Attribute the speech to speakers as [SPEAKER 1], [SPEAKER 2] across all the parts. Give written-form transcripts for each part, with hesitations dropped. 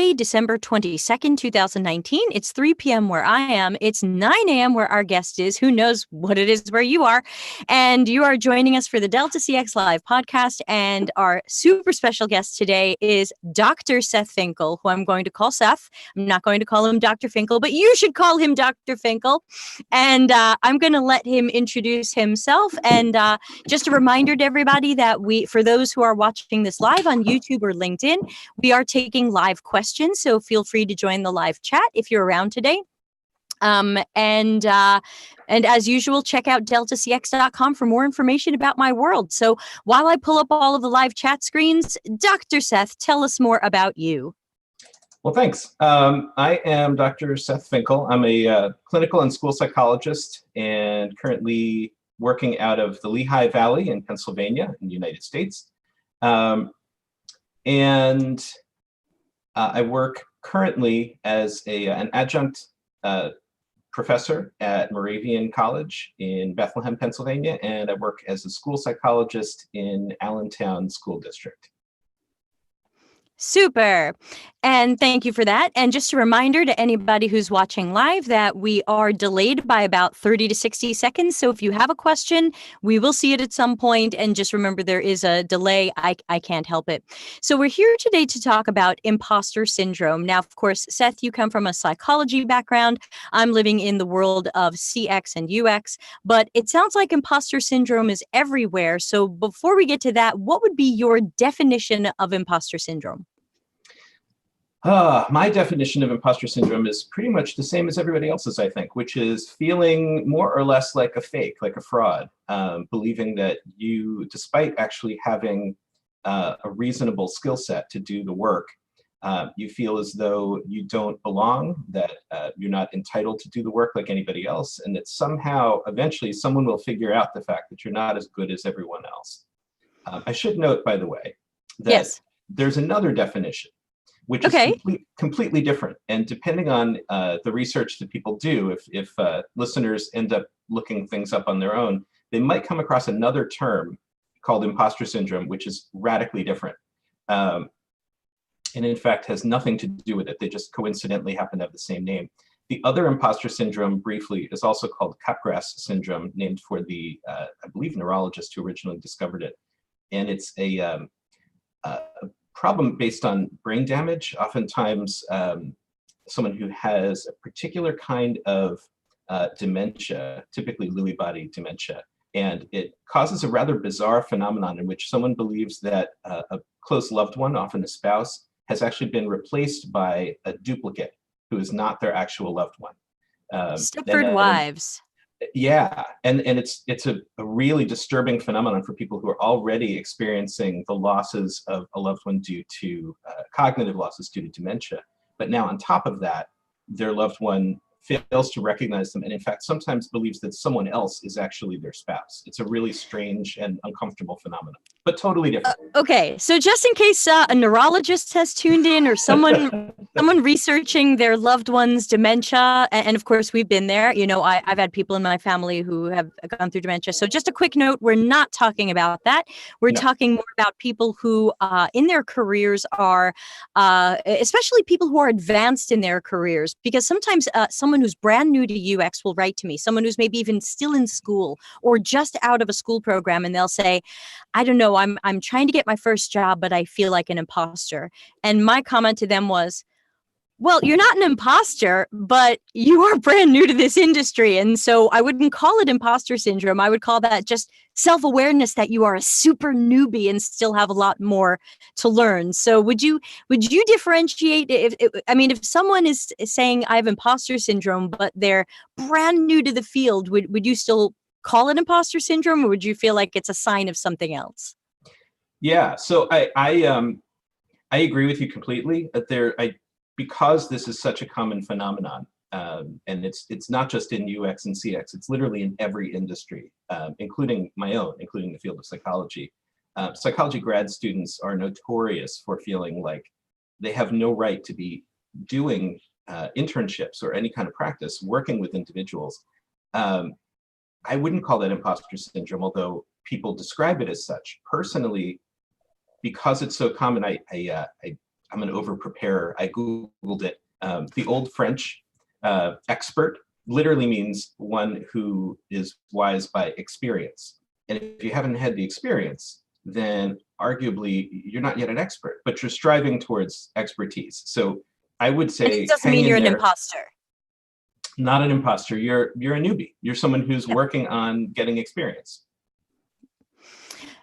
[SPEAKER 1] Monday, December 22nd, 2019. It's 3 p.m. where I am. It's 9 a.m. where our guest is. Who knows what it is where you are? And you are joining us for the Delta CX Live podcast. And our super special guest today is Dr. Seth Finkle, who I'm going to call Seth. I'm not going to call him Dr. Finkle, but you should call him Dr. Finkle. And I'm going to let him introduce himself. And just a reminder to everybody that for those who are watching this live on YouTube or LinkedIn, we are taking live questions. So feel free to join the live chat if you're around today. And as usual, check out deltacx.com for more information about my world. So while I pull up all of the live chat screens, Dr. Seth, tell us more about you.
[SPEAKER 2] Well, thanks. I am Dr. Seth Finkle. I'm a clinical and school psychologist and currently working out of the Lehigh Valley in Pennsylvania in the United States. I work currently as an adjunct professor at Moravian College in Bethlehem, Pennsylvania, and I work as a school psychologist in Allentown School District.
[SPEAKER 1] Super. And thank you for that. And just a reminder to anybody who's watching live that we are delayed by about 30 to 60 seconds. So if you have a question, we will see it at some point. And just remember, there is a delay. I can't help it. So we're here today to talk about imposter syndrome. Now, of course, Seth, you come from a psychology background. I'm living in the world of CX and UX, but it sounds like imposter syndrome is everywhere. So before we get to that, what would be your definition of imposter syndrome?
[SPEAKER 2] My definition of imposter syndrome is pretty much the same as everybody else's, I think, which is feeling more or less like a fake, like a fraud, believing that you, despite actually having a reasonable skill set to do the work, you feel as though you don't belong, that you're not entitled to do the work like anybody else, and that somehow, eventually, someone will figure out the fact that you're not as good as everyone else. I should note, by the way, that there's another definition, which is completely different. And depending on the research that people do, if listeners end up looking things up on their own, they might come across another term called imposter syndrome, which is radically different. And in fact, has nothing to do with it. They just coincidentally happen to have the same name. The other imposter syndrome, briefly, is also called Capgras syndrome, named for the, I believe, neurologist who originally discovered it. And it's a problem based on brain damage. Oftentimes, someone who has a particular kind of dementia, typically Lewy body dementia, and it causes a rather bizarre phenomenon in which someone believes that a close loved one, often a spouse, has actually been replaced by a duplicate who is not their actual loved one.
[SPEAKER 1] Stepford Wives.
[SPEAKER 2] Yeah, and it's a really disturbing phenomenon for people who are already experiencing the losses of a loved one due to cognitive losses due to dementia. But now on top of that, their loved one fails to recognize them and in fact sometimes believes that someone else is actually their spouse. It's a really strange and uncomfortable phenomenon, but totally different.
[SPEAKER 1] Okay, so just in case a neurologist has tuned in or someone researching their loved one's dementia, and of course we've been there, you know, I've had people in my family who have gone through dementia. So just a quick note, we're not talking about that. We're talking more about people who in their careers are, especially people who are advanced in their careers, because sometimes someone who's brand new to UX will write to me, someone who's maybe even still in school or just out of a school program, and they'll say, I don't know, I'm trying to get my first job, but I feel like an imposter. And my comment to them was, well, you're not an imposter, but you are brand new to this industry. And so I wouldn't call it imposter syndrome. I would call that just self-awareness that you are a super newbie and still have a lot more to learn. So would you differentiate if someone is saying I have imposter syndrome, but they're brand new to the field, would you still call it imposter syndrome, or would you feel like it's a sign of something else?
[SPEAKER 2] Yeah, so I agree with you completely. Because this is such a common phenomenon, and it's not just in UX and CX, it's literally in every industry, including my own, including the field of psychology. Psychology grad students are notorious for feeling like they have no right to be doing internships or any kind of practice working with individuals. I wouldn't call that imposter syndrome, although people describe it as such. Personally, because it's so common, I I'm an over-preparer. I Googled it. The old French expert literally means one who is wise by experience. And if you haven't had the experience, then arguably you're not yet an expert, but you're striving towards expertise. So I would say,
[SPEAKER 1] and it doesn't mean you're an imposter.
[SPEAKER 2] Not an imposter. You're a newbie. You're someone who's working on getting experience.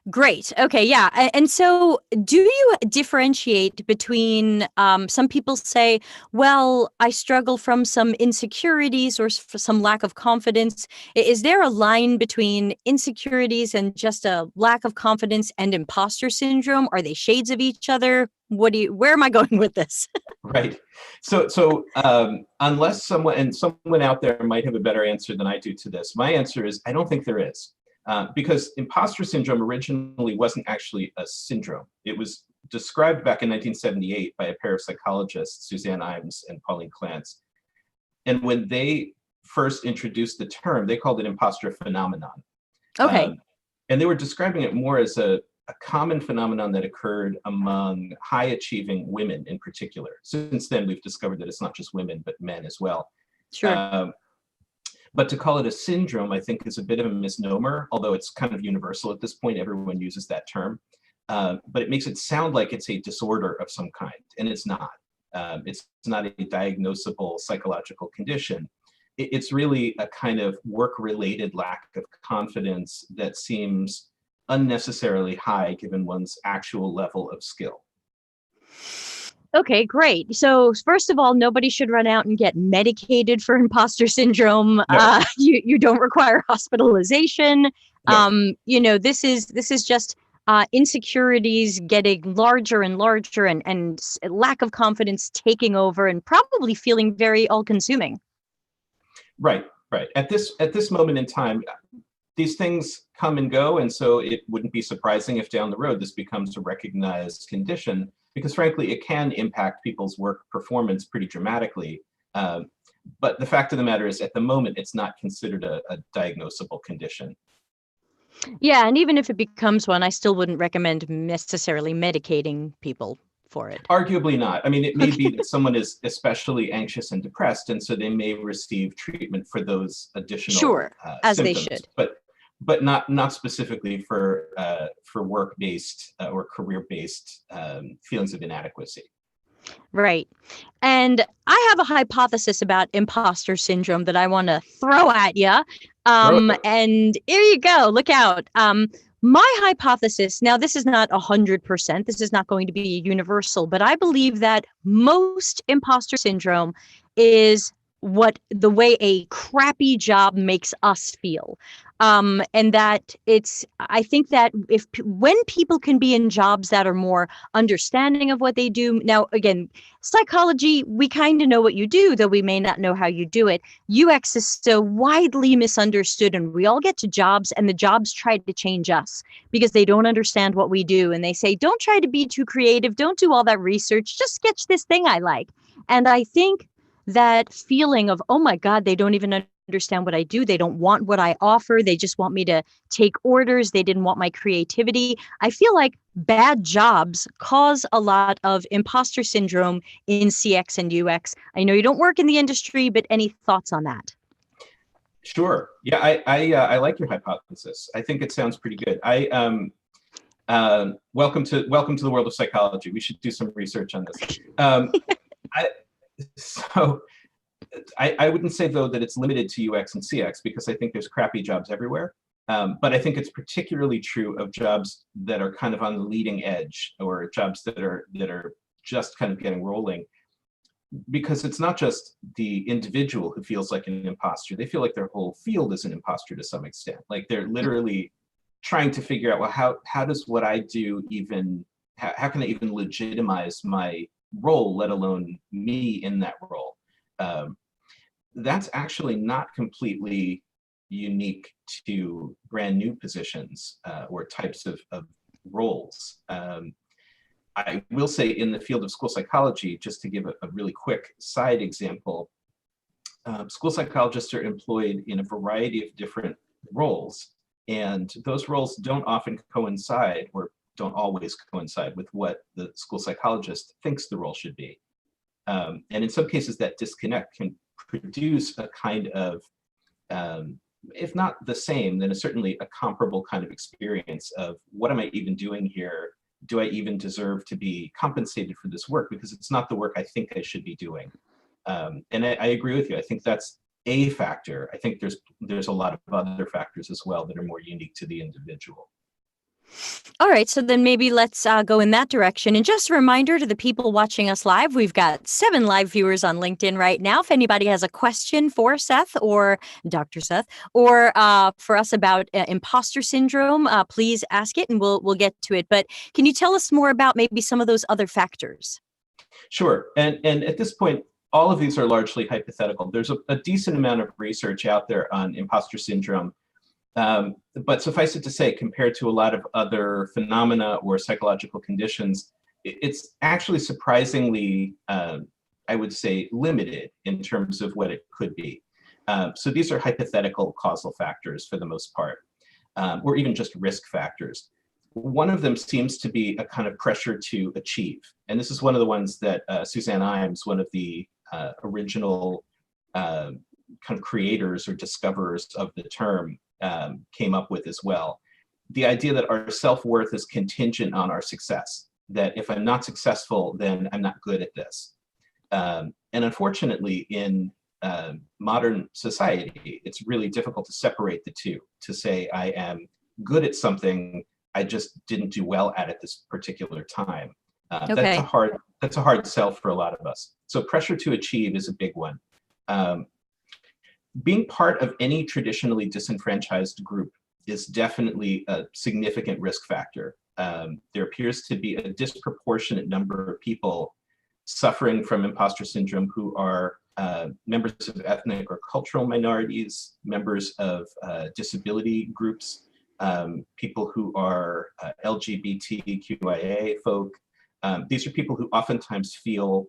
[SPEAKER 1] Great. Okay. Yeah. And so do you differentiate between some people say, well, I struggle from some insecurities or some lack of confidence. Is there a line between insecurities and just a lack of confidence and imposter syndrome? Are they shades of each other? Where am I going with this?
[SPEAKER 2] Right. So unless someone out there might have a better answer than I do to this, my answer is I don't think there is. Because imposter syndrome originally wasn't actually a syndrome. It was described back in 1978 by a pair of psychologists, Suzanne Imes and Pauline Clance. And when they first introduced the term, they called it imposter phenomenon.
[SPEAKER 1] Okay.
[SPEAKER 2] And they were describing it more as a common phenomenon that occurred among high-achieving women in particular. Since then, we've discovered that it's not just women, but men as well.
[SPEAKER 1] Sure.
[SPEAKER 2] But to call it a syndrome, I think, is a bit of a misnomer, although it's kind of universal at this point. Everyone uses that term. But it makes it sound like it's a disorder of some kind, and it's not. It's not a diagnosable psychological condition. It's really a kind of work-related lack of confidence that seems unnecessarily high given one's actual level of skill.
[SPEAKER 1] Okay, great. So first of all, nobody should run out and get medicated for imposter syndrome.
[SPEAKER 2] No.
[SPEAKER 1] You don't require hospitalization.
[SPEAKER 2] No.
[SPEAKER 1] This is just insecurities getting larger and larger, and lack of confidence taking over, and probably feeling very all-consuming.
[SPEAKER 2] Right. At this moment in time, these things come and go, and so it wouldn't be surprising if down the road this becomes a recognized condition, because frankly, it can impact people's work performance pretty dramatically. But the fact of the matter is, at the moment, it's not considered a diagnosable condition.
[SPEAKER 1] Yeah, and even if it becomes one, I still wouldn't recommend necessarily medicating people for it.
[SPEAKER 2] Arguably not. I mean, it may be that someone is especially anxious and depressed, and so they may receive treatment for those additional
[SPEAKER 1] as
[SPEAKER 2] symptoms,
[SPEAKER 1] they should.
[SPEAKER 2] But not specifically for work-based or career-based feelings of inadequacy.
[SPEAKER 1] Right. And I have a hypothesis about imposter syndrome that I want to throw at you. And here you go. Look out. My hypothesis, now this is not 100%, this is not going to be universal, but I believe that most imposter syndrome is the way a crappy job makes us feel. And that I think that when people can be in jobs that are more understanding of what they do. Now, again, psychology, we kind of know what you do, though we may not know how you do it. UX is so widely misunderstood, and we all get to jobs and the jobs try to change us because they don't understand what we do. And they say, don't try to be too creative. Don't do all that research. Just sketch this thing I like. And I think that feeling of, oh my God, they don't even understand what I do. They don't want what I offer. They just want me to take orders. They didn't want my creativity. I feel like bad jobs cause a lot of imposter syndrome in CX and UX. I know you don't work in the industry, but any thoughts on that?
[SPEAKER 2] Sure. Yeah, I like your hypothesis. I think it sounds pretty good. Welcome to the world of psychology. We should do some research on this. So I wouldn't say, though, that it's limited to UX and CX, because I think there's crappy jobs everywhere. But I think it's particularly true of jobs that are kind of on the leading edge, or jobs that are just kind of getting rolling. Because it's not just the individual who feels like an imposter. They feel like their whole field is an imposter to some extent. Like they're literally trying to figure out, well, how does what I do even, how can I even legitimize my role, let alone me in that role? That's actually not completely unique to brand new positions or types of roles. I will say, in the field of school psychology, just to give a really quick side example, school psychologists are employed in a variety of different roles, and those roles don't often coincide, or don't always coincide with what the school psychologist thinks the role should be. And in some cases, that disconnect can produce a kind of, if not the same, then certainly a comparable kind of experience of what am I even doing here? Do I even deserve to be compensated for this work? Because it's not the work I think I should be doing. And I agree with you. I think that's a factor. I think there's a lot of other factors as well that are more unique to the individual.
[SPEAKER 1] All right, so then maybe let's go in that direction. And just a reminder to the people watching us live, we've got 7 live viewers on LinkedIn right now. If anybody has a question for Seth or Dr. Seth, or for us about imposter syndrome, please ask it and we'll get to it. But can you tell us more about maybe some of those other factors?
[SPEAKER 2] Sure. And at this point, all of these are largely hypothetical. There's a decent amount of research out there on imposter syndrome. But suffice it to say, compared to a lot of other phenomena or psychological conditions, it's actually surprisingly, I would say, limited in terms of what it could be. So these are hypothetical causal factors for the most part, or even just risk factors. One of them seems to be a kind of pressure to achieve. And this is one of the ones that Suzanne Imes, one of the original kind of creators or discoverers of the term, came up with as well. The idea that our self-worth is contingent on our success, that if I'm not successful, then I'm not good at this. And unfortunately, in modern society, it's really difficult to separate the two, to say I am good at something, I just didn't do well at it this particular time.
[SPEAKER 1] Okay.
[SPEAKER 2] That's a hard sell for a lot of us. So pressure to achieve is a big one. Being part of any traditionally disenfranchised group is definitely a significant risk factor. There appears to be a disproportionate number of people suffering from imposter syndrome who are members of ethnic or cultural minorities, members of disability groups, people who are LGBTQIA folk. These are people who oftentimes feel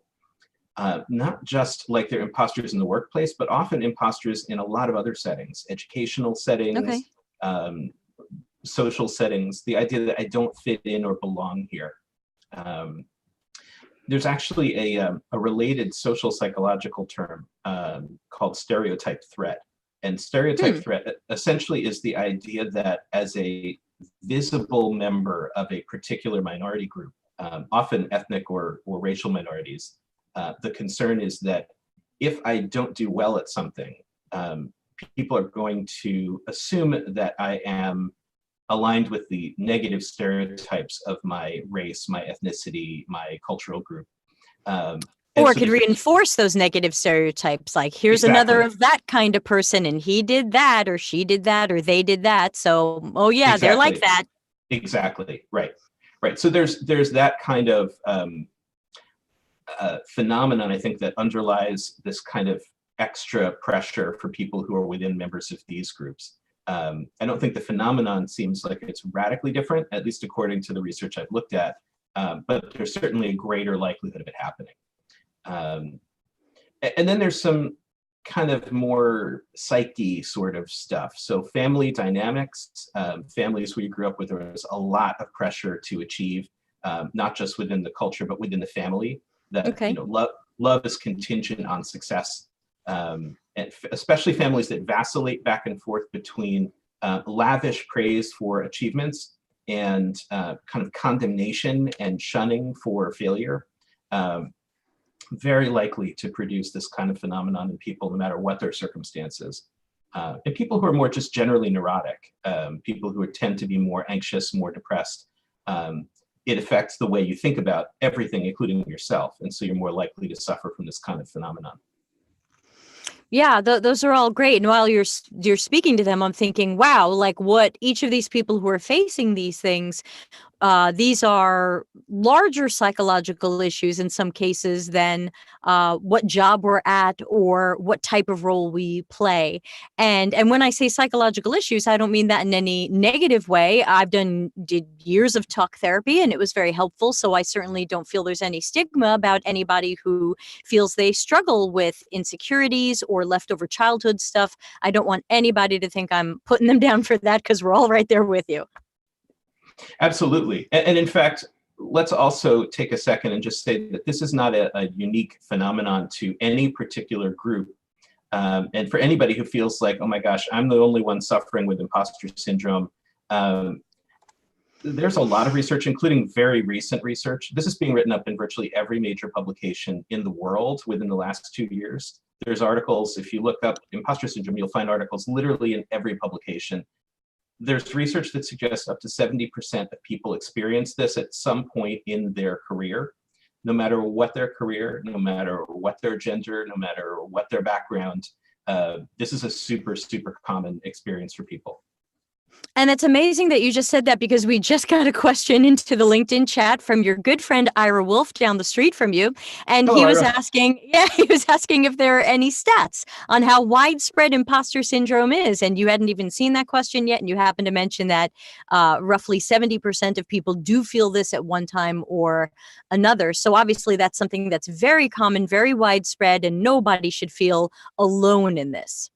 [SPEAKER 2] not just like they're imposters in the workplace, but often imposters in a lot of other settings, educational settings, social settings, the idea that I don't fit in or belong here. There's actually a related social psychological term called stereotype threat. And stereotype threat essentially is the idea that as a visible member of a particular minority group, often ethnic or racial minorities, the concern is that if I don't do well at something, people are going to assume that I am aligned with the negative stereotypes of my race, my ethnicity, my cultural group.
[SPEAKER 1] Or it could reinforce those negative stereotypes, like here's another of that kind of person and he did that or she did that or they did that. So, oh yeah, they're like that.
[SPEAKER 2] Exactly, right. So there's that kind of phenomenon, I think, that underlies this kind of extra pressure for people who are within members of these groups. I don't think the phenomenon seems like it's radically different, at least according to the research I've looked at, but there's certainly a greater likelihood of it happening. And then there's some kind of more psyche sort of stuff. So family dynamics, families where you grew up with, there was a lot of pressure to achieve, not just within the culture, but within the family. That love is contingent on success, and especially families that vacillate back and forth between lavish praise for achievements and kind of condemnation and shunning for failure. Very likely to produce this kind of phenomenon in people, no matter what their circumstances. And people who are more just generally neurotic, people who tend to be more anxious, more depressed. It affects the way you think about everything, including yourself. And so you're more likely to suffer from this kind of phenomenon.
[SPEAKER 1] Yeah, those are all great. And while you're speaking to them, I'm thinking, wow, like what each of these people who are facing these things, these are larger psychological issues in some cases than what job we're at or what type of role we play. And when I say psychological issues, I don't mean that in any negative way. Did years of talk therapy and it was very helpful. So I certainly don't feel there's any stigma about anybody who feels they struggle with insecurities or leftover childhood stuff. I don't want anybody to think I'm putting them down for that because we're all right there with you.
[SPEAKER 2] Absolutely. And in fact, let's also take a second and just say that this is not a unique phenomenon to any particular group. And for anybody who feels like, oh my gosh, I'm the only one suffering with imposter syndrome, there's a lot of research, including very recent research. This is being written up in virtually every major publication in the world within the last 2 years. There's articles, if you look up imposter syndrome, you'll find articles literally in every publication. There's research that suggests up to 70% of people experience this at some point in their career, no matter what their career, no matter what their gender, no matter what their background. This is a super, super common experience for people.
[SPEAKER 1] And it's amazing that you just said that, because we just got a question into the LinkedIn chat from your good friend Ira Wolf down the street from you. And he was asking, he was asking if there are any stats on how widespread imposter syndrome is. And you hadn't even seen that question yet. And you happened to mention that roughly 70% of people do feel this at one time or another. So obviously that's something that's very common, very widespread, and nobody should feel alone in this.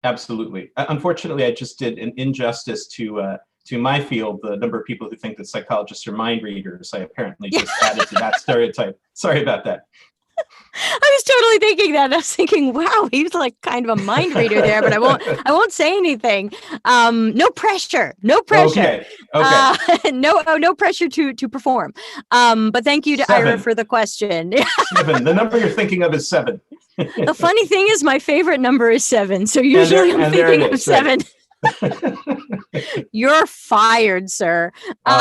[SPEAKER 2] Absolutely. Unfortunately, I just did an injustice to my field, the number of people who think that psychologists are mind readers. I apparently just added to that stereotype. Sorry about that.
[SPEAKER 1] I was totally thinking that. I was thinking, wow, he's like kind of a mind reader there, but I won't say anything. No pressure.
[SPEAKER 2] Okay.
[SPEAKER 1] No pressure to perform. But thank you to
[SPEAKER 2] 7.
[SPEAKER 1] Ira for the question.
[SPEAKER 2] 7. The number you're thinking of is 7.
[SPEAKER 1] The funny thing is my favorite number is 7. So usually I'm thinking of 7. Right. You're fired, sir. Or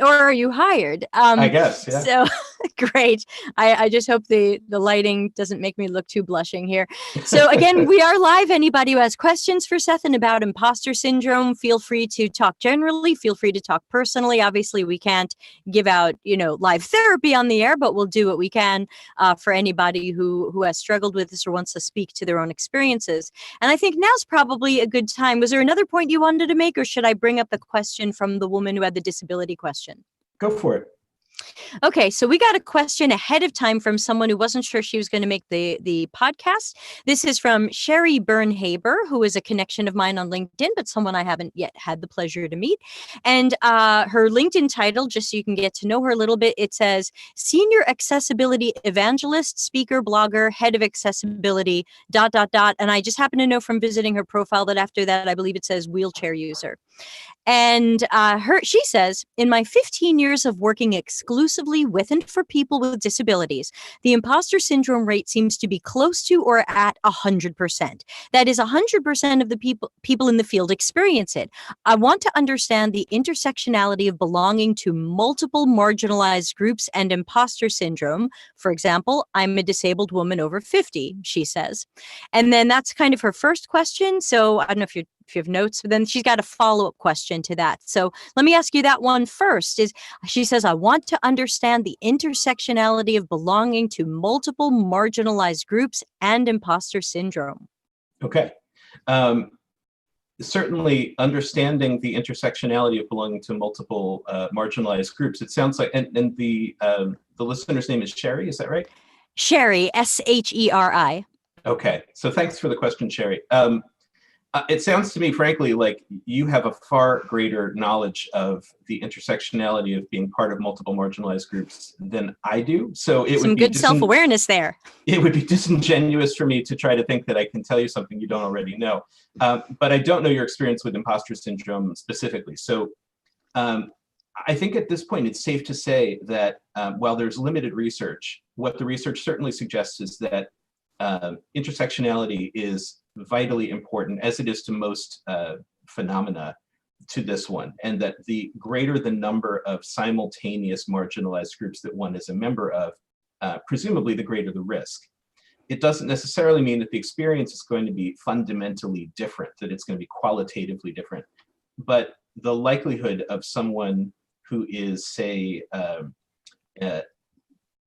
[SPEAKER 1] are you hired?
[SPEAKER 2] I guess, yeah.
[SPEAKER 1] So great. I just hope the lighting doesn't make me look too blushing here. So again, we are live. Anybody who has questions for Seth and about imposter syndrome, feel free to talk generally, feel free to talk personally. Obviously, we can't give out, live therapy on the air, but we'll do what we can for anybody who has struggled with this or wants to speak to their own experiences. And I think now's probably a good time. Was there another point you wanted to make, or should I bring up the question from the woman who had the disability question?
[SPEAKER 2] Go for it.
[SPEAKER 1] Okay, so we got a question ahead of time from someone who wasn't sure she was going to make the podcast. This is from Sherry Byrne, who is a connection of mine on LinkedIn, but someone I haven't yet had the pleasure to meet. And her LinkedIn title, just so you can get to know her a little bit, it says Senior Accessibility Evangelist, Speaker, Blogger, Head of Accessibility, ... And I just happen to know from visiting her profile that after that, I believe it says wheelchair user. And she says, in my 15 years of working exclusively with and for people with disabilities, the imposter syndrome rate seems to be close to or at 100%. That is 100% of the people in the field experience it. I want to understand the intersectionality of belonging to multiple marginalized groups and imposter syndrome. For example, I'm a disabled woman over 50, she says. And then that's kind of her first question. So I don't know if you have notes, but then she's got a follow-up question to that. So let me ask you that one first. She says, I want to understand the intersectionality of belonging to multiple marginalized groups and imposter syndrome.
[SPEAKER 2] Okay. Certainly understanding the intersectionality of belonging to multiple marginalized groups. It sounds like, and the listener's name is Sherry, is that right?
[SPEAKER 1] Sherry, Sheri.
[SPEAKER 2] Okay, so thanks for the question, Sherry. It sounds to me, frankly, like you have a far greater knowledge of the intersectionality of being part of multiple marginalized groups than I do. So it would be
[SPEAKER 1] good self-awareness there.
[SPEAKER 2] It would be disingenuous for me to try to think that I can tell you something you don't already know. But I don't know your experience with imposter syndrome specifically. So I think at this point, it's safe to say that while there's limited research, what the research certainly suggests is that intersectionality is vitally important, as it is to most phenomena, to this one, and that the greater the number of simultaneous marginalized groups that one is a member of, presumably the greater the risk. It doesn't necessarily mean that the experience is going to be fundamentally different, that it's going to be qualitatively different, but the likelihood of someone who is, say,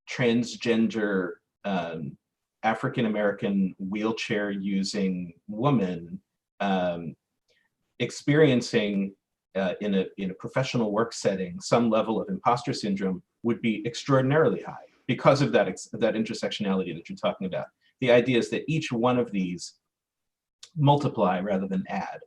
[SPEAKER 2] transgender African-American wheelchair-using woman experiencing in a professional work setting some level of imposter syndrome would be extraordinarily high because of that intersectionality that you're talking about. The idea is that each one of these multiply rather than add.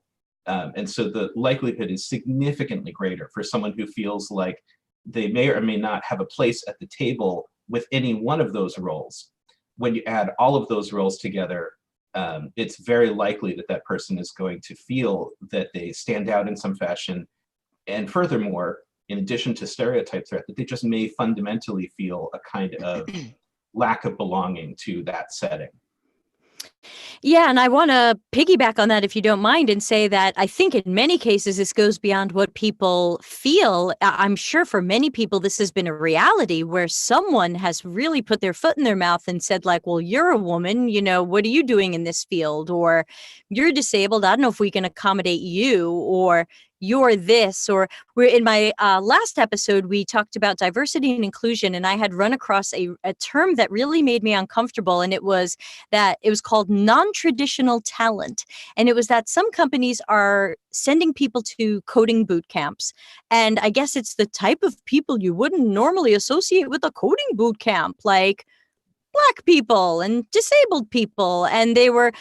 [SPEAKER 2] And so the likelihood is significantly greater for someone who feels like they may or may not have a place at the table with any one of those roles. When you add all of those roles together, it's very likely that that person is going to feel that they stand out in some fashion. And furthermore, in addition to stereotype threat, that they just may fundamentally feel a kind of lack of belonging to that setting.
[SPEAKER 1] Yeah, and I want to piggyback on that, if you don't mind, and say that I think in many cases this goes beyond what people feel. I'm sure for many people this has been a reality where someone has really put their foot in their mouth and said, like, well, you're a woman, what are you doing in this field? Or you're disabled, I don't know if we can accommodate you, or you're this. Or we're in my last episode, we talked about diversity and inclusion, and I had run across a term that really made me uncomfortable, and it was called non-traditional talent. And it was that some companies are sending people to coding boot camps. And I guess it's the type of people you wouldn't normally associate with a coding boot camp, like Black people and disabled people, and they were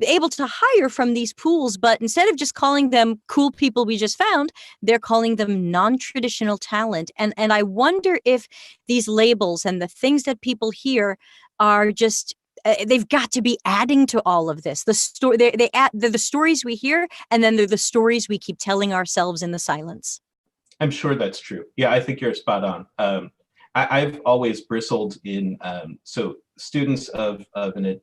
[SPEAKER 1] able to hire from these pools. But instead of just calling them cool people we just found, they're calling them non-traditional talent. And I wonder if these labels and the things that people hear are just they've got to be adding to all of this. The story they're the stories we hear, and then they're the stories we keep telling ourselves in the silence.
[SPEAKER 2] I'm sure that's true. Yeah, I think you're spot on. I've always bristled in, so students of an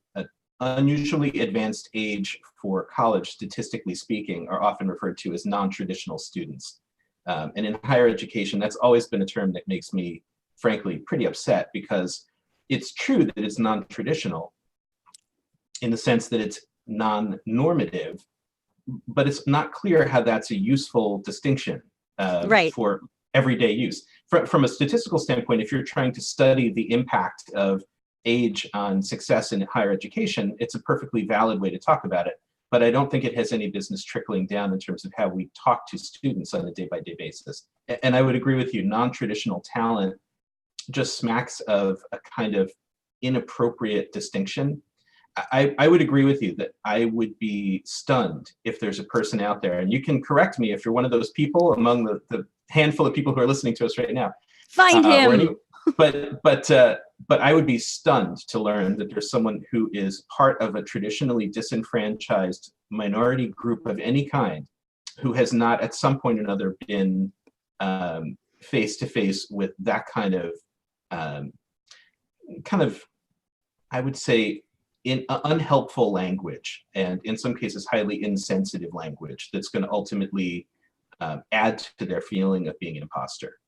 [SPEAKER 2] unusually advanced age for college, statistically speaking, are often referred to as non-traditional students. And in higher education, that's always been a term that makes me, frankly, pretty upset, because it's true that it's non-traditional in the sense that it's non-normative, but it's not clear how that's a useful distinction
[SPEAKER 1] Right.
[SPEAKER 2] for everyday use. From a statistical standpoint, if you're trying to study the impact of age on success in higher education, it's a perfectly valid way to talk about it. But I don't think it has any business trickling down in terms of how we talk to students on a day-by-day basis. And I would agree with you, non-traditional talent just smacks of a kind of inappropriate distinction. I would agree with you that I would be stunned if there's a person out there, and you can correct me if you're one of those people among the handful of people who are listening to us right now.
[SPEAKER 1] Find him.
[SPEAKER 2] But I would be stunned to learn that there's someone who is part of a traditionally disenfranchised minority group of any kind who has not at some point or another been face to face with that kind of, I would say, in unhelpful language, and in some cases highly insensitive language that's going to ultimately add to their feeling of being an imposter.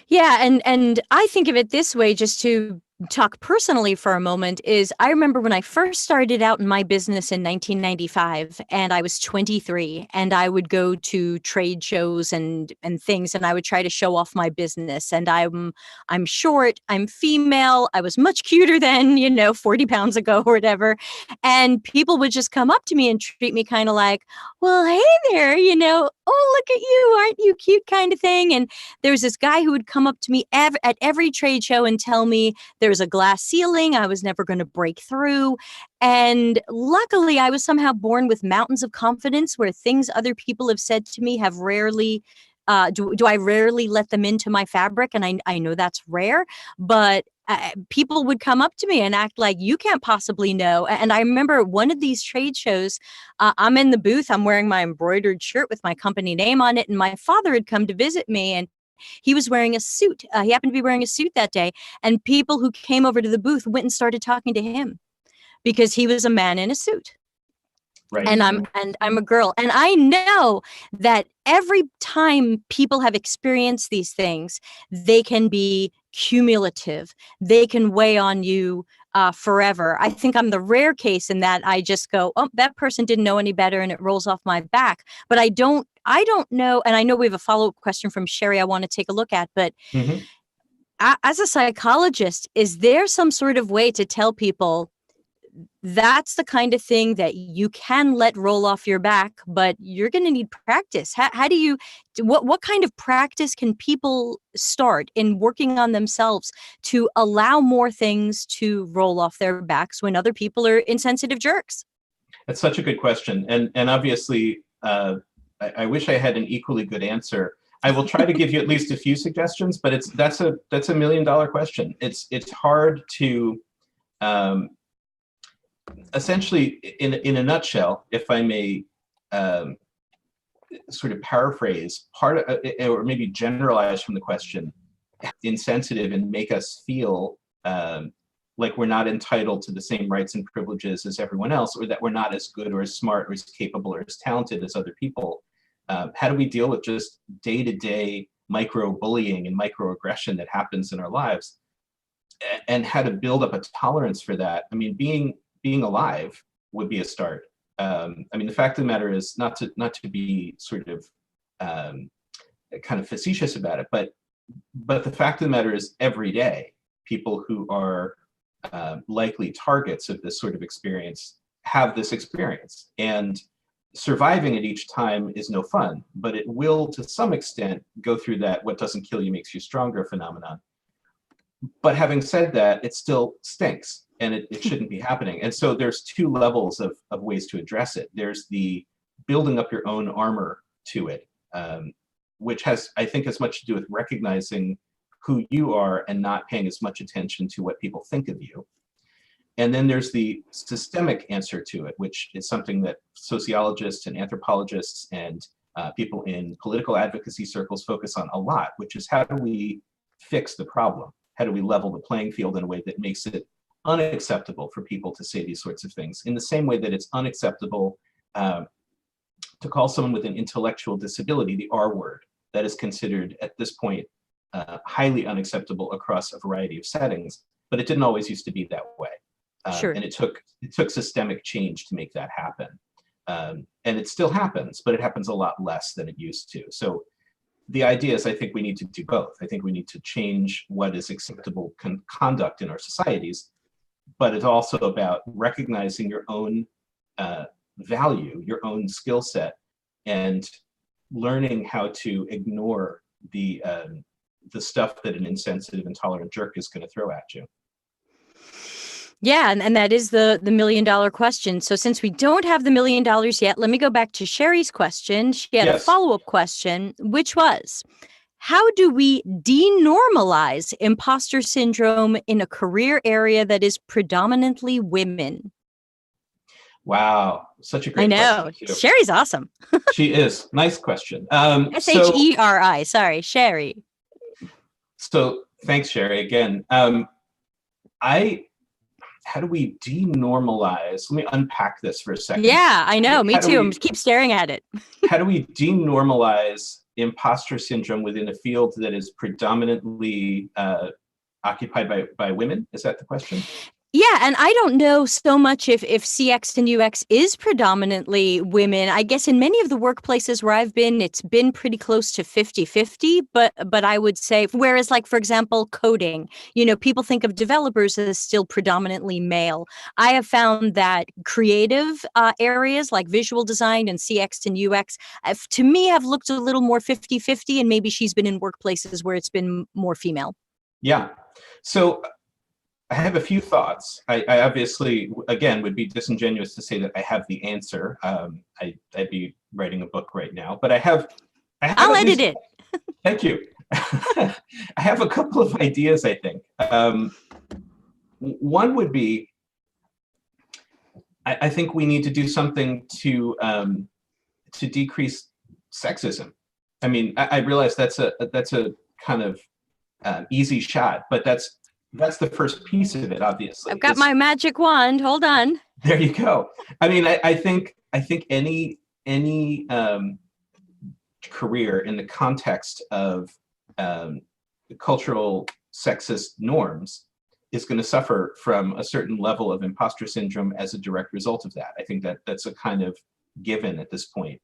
[SPEAKER 1] Yeah, and I think of it this way, just to talk personally for a moment, is I remember when I first started out in my business in 1995, and I was 23, and I would go to trade shows and things, and I would try to show off my business. And I'm short, I'm female, I was much cuter than 40 pounds ago or whatever, and people would just come up to me and treat me kind of like, well, hey there, oh, look at you, aren't you cute, kind of thing. And there was this guy who would come up to me at every trade show and tell me there was a glass ceiling, I was never going to break through. And luckily, I was somehow born with mountains of confidence, where things other people have said to me have rarely, do I rarely let them into my fabric? And I know that's rare, but people would come up to me and act like, you can't possibly know. And I remember one of these trade shows, I'm in the booth, I'm wearing my embroidered shirt with my company name on it, and my father had come to visit me, and he was wearing a suit. He happened to be wearing a suit that day, and people who came over to the booth went and started talking to him because he was a man in a suit.
[SPEAKER 2] Right.
[SPEAKER 1] And I'm a girl. And I know that every time people have experienced these things, they can be cumulative. They can weigh on you forever. I think I'm the rare case in that I just go, oh, that person didn't know any better, and it rolls off my back. But I don't know. And I know we have a follow-up question from Sherry I want to take a look at. But as a psychologist, is there some sort of way to tell people that's the kind of thing that you can let roll off your back, but you're going to need practice? How do you, what kind of practice can people start in working on themselves to allow more things to roll off their backs when other people are insensitive jerks?
[SPEAKER 2] That's such a good question. And obviously, I wish I had an equally good answer. I will try to give you at least a few suggestions, but that's a $1 million question. It's hard to essentially, in a nutshell, if I may sort of paraphrase part of, or maybe generalize from the question, insensitive and make us feel like we're not entitled to the same rights and privileges as everyone else, or that we're not as good or as smart or as capable or as talented as other people. How do we deal with just day-to-day micro-bullying and microaggression that happens in our lives, and how to build up a tolerance for that? I mean, being alive would be a start. I mean, the fact of the matter is, not to be sort of kind of facetious about it, but the fact of the matter is, every day, people who are likely targets of this sort of experience have this experience, and surviving it each time is no fun, but it will, to some extent, go through that "what doesn't kill you makes you stronger" phenomenon. But having said that, it still stinks, and it shouldn't be happening. And so there's two levels of ways to address it. There's the building up your own armor to it, which has, I think, as much to do with recognizing who you are and not paying as much attention to what people think of you. And then there's the systemic answer to it, which is something that sociologists and anthropologists and people in political advocacy circles focus on a lot, which is, how do we fix the problem? How do we level the playing field in a way that makes it unacceptable for people to say these sorts of things, in the same way that it's unacceptable to call someone with an intellectual disability the R word? That is considered at this point highly unacceptable across a variety of settings, but it didn't always used to be that way.
[SPEAKER 1] Sure.
[SPEAKER 2] And it took systemic change to make that happen. And it still happens, but it happens a lot less than it used to. So the idea is, I think we need to do both. I think we need to change what is acceptable conduct in our societies, but it's also about recognizing your own value, your own skill set, and learning how to ignore the stuff that an insensitive, intolerant jerk is going to throw at you.
[SPEAKER 1] Yeah, and that is the $1 million question. So since we don't have the $1 million yet, let me go back to Sherry's question. She had a follow-up question, which was, how do we denormalize imposter syndrome in a career area that is predominantly women?
[SPEAKER 2] Wow, such a great
[SPEAKER 1] question. I know. Sherry's awesome.
[SPEAKER 2] She is. Nice question.
[SPEAKER 1] Sheri, sorry, Sherry.
[SPEAKER 2] So thanks, Sherry, again. How do we denormalize? Let me unpack this for a second.
[SPEAKER 1] Yeah, I know. Me too. I'm just keep staring at it.
[SPEAKER 2] How do we denormalize imposter syndrome within a field that is predominantly occupied by women? Is that the question?
[SPEAKER 1] Yeah, and I don't know so much if CX and UX is predominantly women. I guess in many of the workplaces where I've been, it's been pretty close to 50-50, but I would say, whereas like, for example, coding, people think of developers as still predominantly male. I have found that creative areas like visual design and CX and UX, to me, have looked a little more 50-50, and maybe she's been in workplaces where it's been more female.
[SPEAKER 2] Yeah. So I have a few thoughts. I obviously, again, would be disingenuous to say that I have the answer. I'd be writing a book right now, but I'll
[SPEAKER 1] edit it.
[SPEAKER 2] Thank you. I have a couple of ideas, I think. One would be, I think we need to do something to decrease sexism. I mean, I realize that's a kind of easy shot, but that's the first piece of it, obviously.
[SPEAKER 1] I've got my magic wand. Hold on.
[SPEAKER 2] There you go. I mean, I think any career in the context of cultural sexist norms is going to suffer from a certain level of imposter syndrome as a direct result of that. I think that's a kind of given at this point.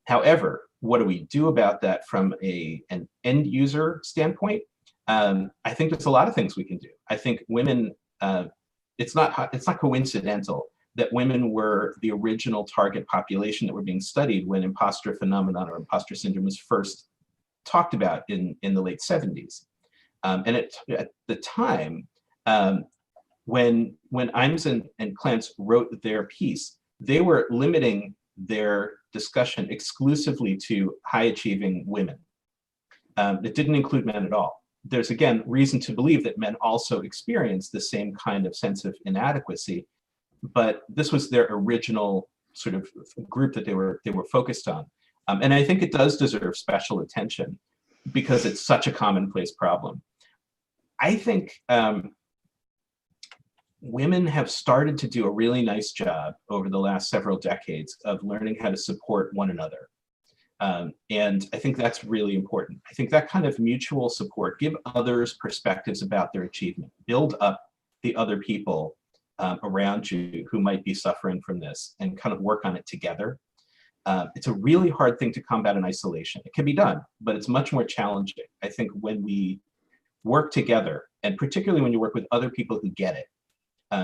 [SPEAKER 2] However, what do we do about that from an end user standpoint? I think there's a lot of things we can do. I think women, it's not coincidental that women were the original target population that were being studied when imposter phenomenon or imposter syndrome was first talked about in the late 70s. And at the time, when Imes and Clance wrote their piece, they were limiting their discussion exclusively to high achieving women. It didn't include men at all. There's, again, reason to believe that men also experience the same kind of sense of inadequacy, but this was their original sort of group that they were focused on. And I think it does deserve special attention because it's such a commonplace problem. I think women have started to do a really nice job over the last several decades of learning how to support one another. And I think that's really important. I think that kind of mutual support, give others perspectives about their achievement, build up the other people around you who might be suffering from this, and kind of work on it together. It's a really hard thing to combat in isolation. It can be done, but it's much more challenging. I think when we work together, and particularly when you work with other people who get it,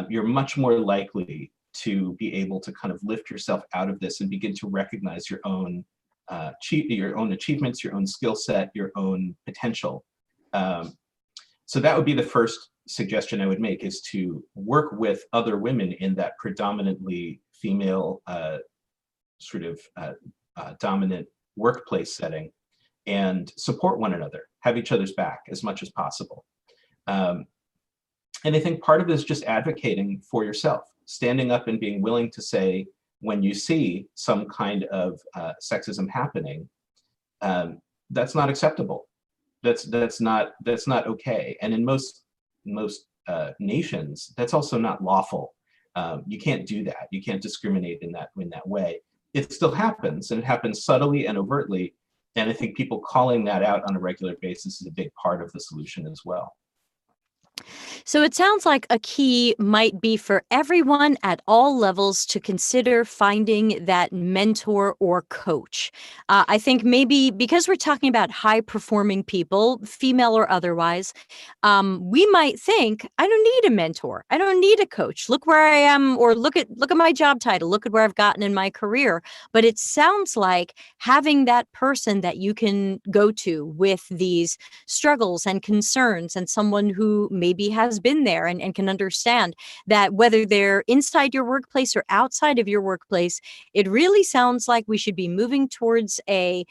[SPEAKER 2] you're much more likely to be able to kind of lift yourself out of this and begin to recognize your own achievements, your own skill set, your own potential. So that would be the first suggestion I would make, is to work with other women in that predominantly female dominant workplace setting, and support one another, have each other's back as much as possible. And I think part of it is just advocating for yourself, standing up and being willing to say, when you see some kind of sexism happening, that's not acceptable. That's not okay. And in most nations, that's also not lawful. You can't do that. You can't discriminate in that way. It still happens, and it happens subtly and overtly. And I think people calling that out on a regular basis is a big part of the solution as well.
[SPEAKER 1] So it sounds like a key might be for everyone at all levels to consider finding that mentor or coach. I think maybe because we're talking about high-performing people, female or otherwise, we might think, I don't need a mentor. I don't need a coach. Look where I am, or look at my job title. Look at where I've gotten in my career. But it sounds like having that person that you can go to with these struggles and concerns, and someone who maybe has been there and can understand that, whether they're inside your workplace or outside of your workplace, it really sounds like we should be moving towards at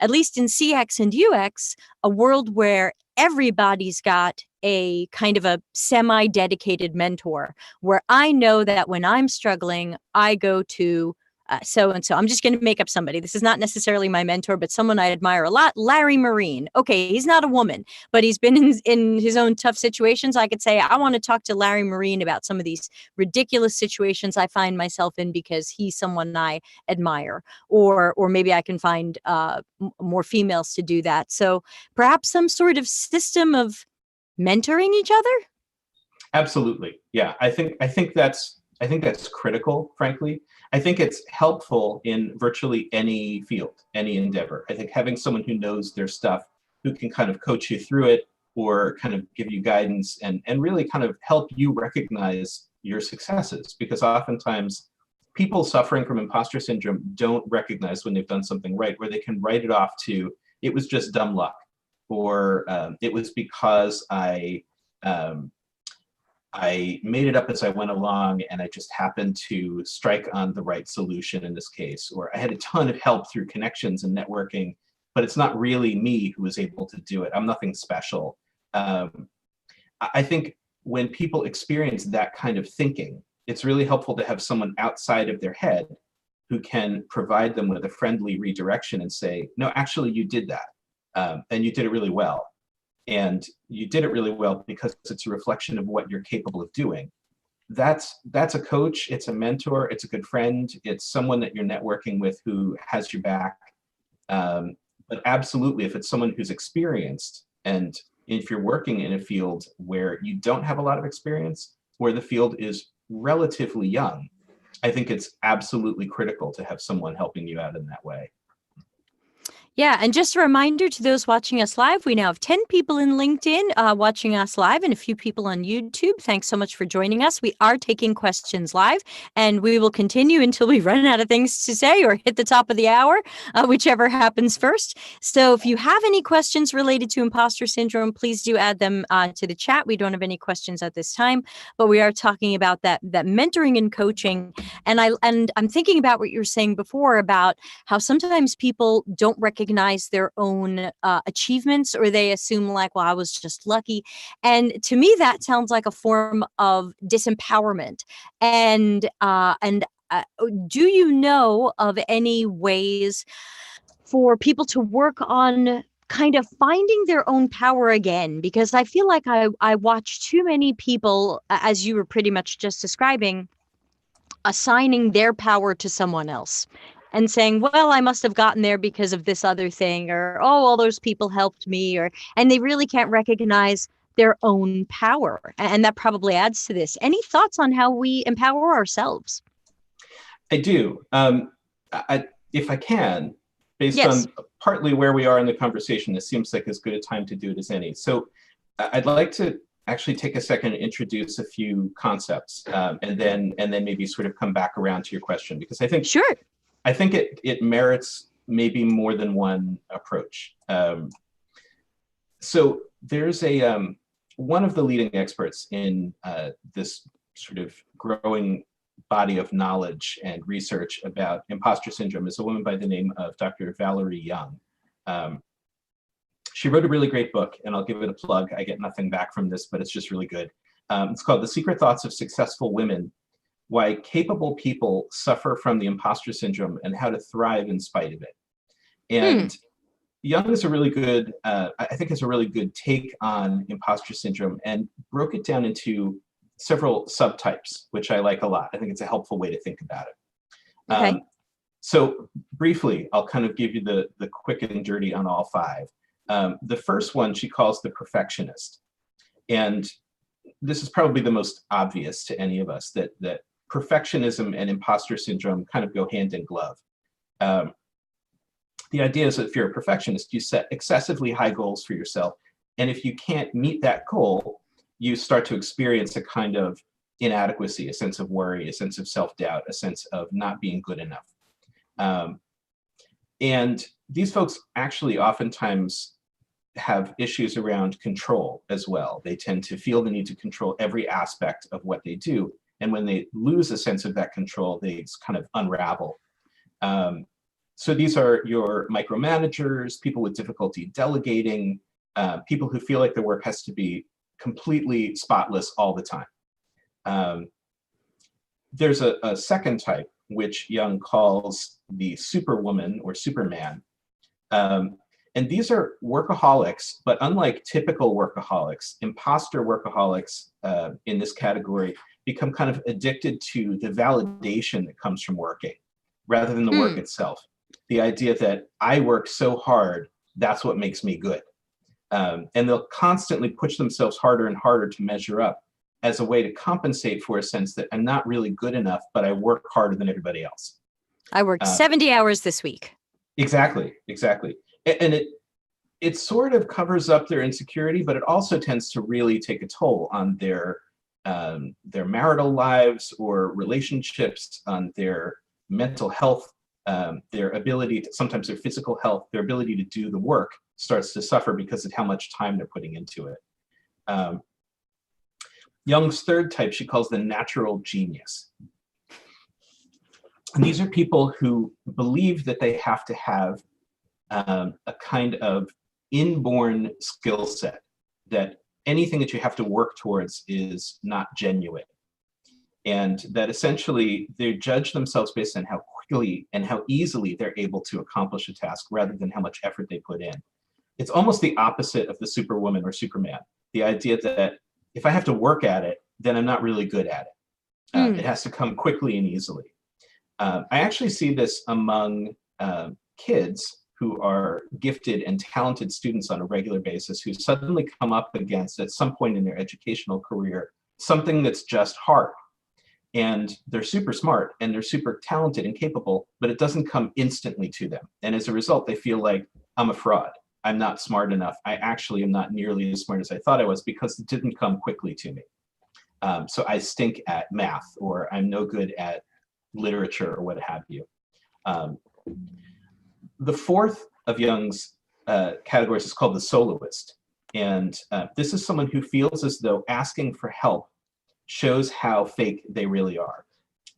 [SPEAKER 1] least in CX and UX, a world where everybody's got a kind of a semi-dedicated mentor, where I know that when I'm struggling, I go to so-and-so. I'm just going to make up somebody. This is not necessarily my mentor, but someone I admire a lot, Larry Marine. Okay, he's not a woman, but he's been in his own tough situations. I could say, I want to talk to Larry Marine about some of these ridiculous situations I find myself in, because he's someone I admire. Or maybe I can find more females to do that. So perhaps some sort of system of mentoring each other?
[SPEAKER 2] Absolutely. Yeah, I think that's critical, frankly. I think it's helpful in virtually any field, any endeavor. I think having someone who knows their stuff, who can kind of coach you through it, or kind of give you guidance, and really kind of help you recognize your successes. Because oftentimes people suffering from imposter syndrome don't recognize when they've done something right, where they can write it off to, it was just dumb luck, or it was because I made it up as I went along, and I just happened to strike on the right solution in this case, or I had a ton of help through connections and networking, but it's not really me who was able to do it. I'm nothing special. I think when people experience that kind of thinking, it's really helpful to have someone outside of their head who can provide them with a friendly redirection and say, no, actually you did that, and you did it really well. And you did it really well because it's a reflection of what you're capable of doing. That's a coach, it's a mentor, it's a good friend, it's someone that you're networking with who has your back. But absolutely, if it's someone who's experienced, and if you're working in a field where you don't have a lot of experience, where the field is relatively young, I think it's absolutely critical to have someone helping you out in that way.
[SPEAKER 1] Yeah, and just a reminder to those watching us live, we now have 10 people in LinkedIn watching us live and a few people on YouTube. Thanks so much for joining us. We are taking questions live, and we will continue until we run out of things to say or hit the top of the hour, whichever happens first. So if you have any questions related to imposter syndrome, please do add them to the chat. We don't have any questions at this time, but we are talking about that mentoring and coaching. And I'm thinking about what you were saying before about how sometimes people don't recognize their own achievements, or they assume like, well, I was just lucky. And to me, that sounds like a form of disempowerment. And do you know of any ways for people to work on kind of finding their own power again? Because I feel like I watch too many people, as you were pretty much just describing, assigning their power to someone else and saying, well, I must have gotten there because of this other thing, or, oh, all those people helped me, and they really can't recognize their own power. And that probably adds to this. Any thoughts on how we empower ourselves?
[SPEAKER 2] I do. If I can, based
[SPEAKER 1] Yes.
[SPEAKER 2] on partly where we are in the conversation, this seems like as good a time to do it as any. So I'd like to actually take a second and introduce a few concepts, and then maybe sort of come back around to your question, because I think
[SPEAKER 1] Sure.
[SPEAKER 2] I think it merits maybe more than one approach. So there's one of the leading experts in this sort of growing body of knowledge and research about imposter syndrome is a woman by the name of Dr. Valerie Young. She wrote a really great book, and I'll give it a plug. I get nothing back from this, but it's just really good. It's called The Secret Thoughts of Successful Women: Why Capable People Suffer from the Imposter Syndrome and How to Thrive in Spite of It. And Young is a really good, I think it's a really good take on imposter syndrome, and broke it down into several subtypes, which I like a lot. I think it's a helpful way to think about it.
[SPEAKER 1] Okay.
[SPEAKER 2] So briefly, I'll kind of give you the quick and dirty on all five. The first one she calls the perfectionist. And this is probably the most obvious to any of us, that perfectionism and imposter syndrome kind of go hand in glove. The idea is that if you're a perfectionist, you set excessively high goals for yourself. And if you can't meet that goal, you start to experience a kind of inadequacy, a sense of worry, a sense of self-doubt, a sense of not being good enough. And these folks actually oftentimes have issues around control as well. They tend to feel the need to control every aspect of what they do. And when they lose a sense of that control, they kind of unravel. So these are your micromanagers, people with difficulty delegating, people who feel like their work has to be completely spotless all the time. There's a second type, which Young calls the superwoman or superman. And these are workaholics, but unlike typical workaholics, imposter workaholics in this category become kind of addicted to the validation that comes from working rather than the work itself. The idea that I work so hard, that's what makes me good. And they'll constantly push themselves harder and harder to measure up as a way to compensate for a sense that I'm not really good enough, but I work harder than everybody else.
[SPEAKER 1] I worked 70 hours this week.
[SPEAKER 2] Exactly. And it sort of covers up their insecurity, but it also tends to really take a toll on their marital lives or relationships, on their mental health, their ability to, sometimes their physical health, their ability to do the work starts to suffer because of how much time they're putting into it. Young's third type she calls the natural genius. And these are people who believe that they have to have a kind of inborn skill set, that anything that you have to work towards is not genuine. And that essentially they judge themselves based on how quickly and how easily they're able to accomplish a task rather than how much effort they put in. It's almost the opposite of the superwoman or superman. The idea that if I have to work at it, then I'm not really good at it. It has to come quickly and easily. I actually see this among kids who are gifted and talented students on a regular basis, who suddenly come up against, at some point in their educational career, something that's just hard. And they're super smart and they're super talented and capable, but it doesn't come instantly to them. And as a result, they feel like I'm a fraud. I'm not smart enough. I actually am not nearly as smart as I thought I was because it didn't come quickly to me. So I stink at math, or I'm no good at literature, or what have you. The fourth of Jung's categories is called the soloist. And this is someone who feels as though asking for help shows how fake they really are.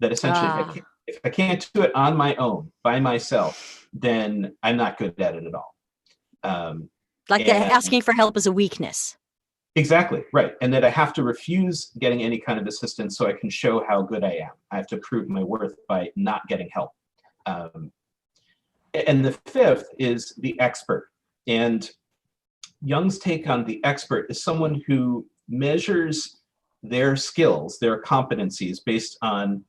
[SPEAKER 2] That essentially, if I can't do it on my own, by myself, then I'm not good at it at all.
[SPEAKER 1] Asking for help is a weakness.
[SPEAKER 2] Exactly, right. And that I have to refuse getting any kind of assistance so I can show how good I am. I have to prove my worth by not getting help. And the fifth is the expert. And Jung's take on the expert is someone who measures their skills, their competencies based on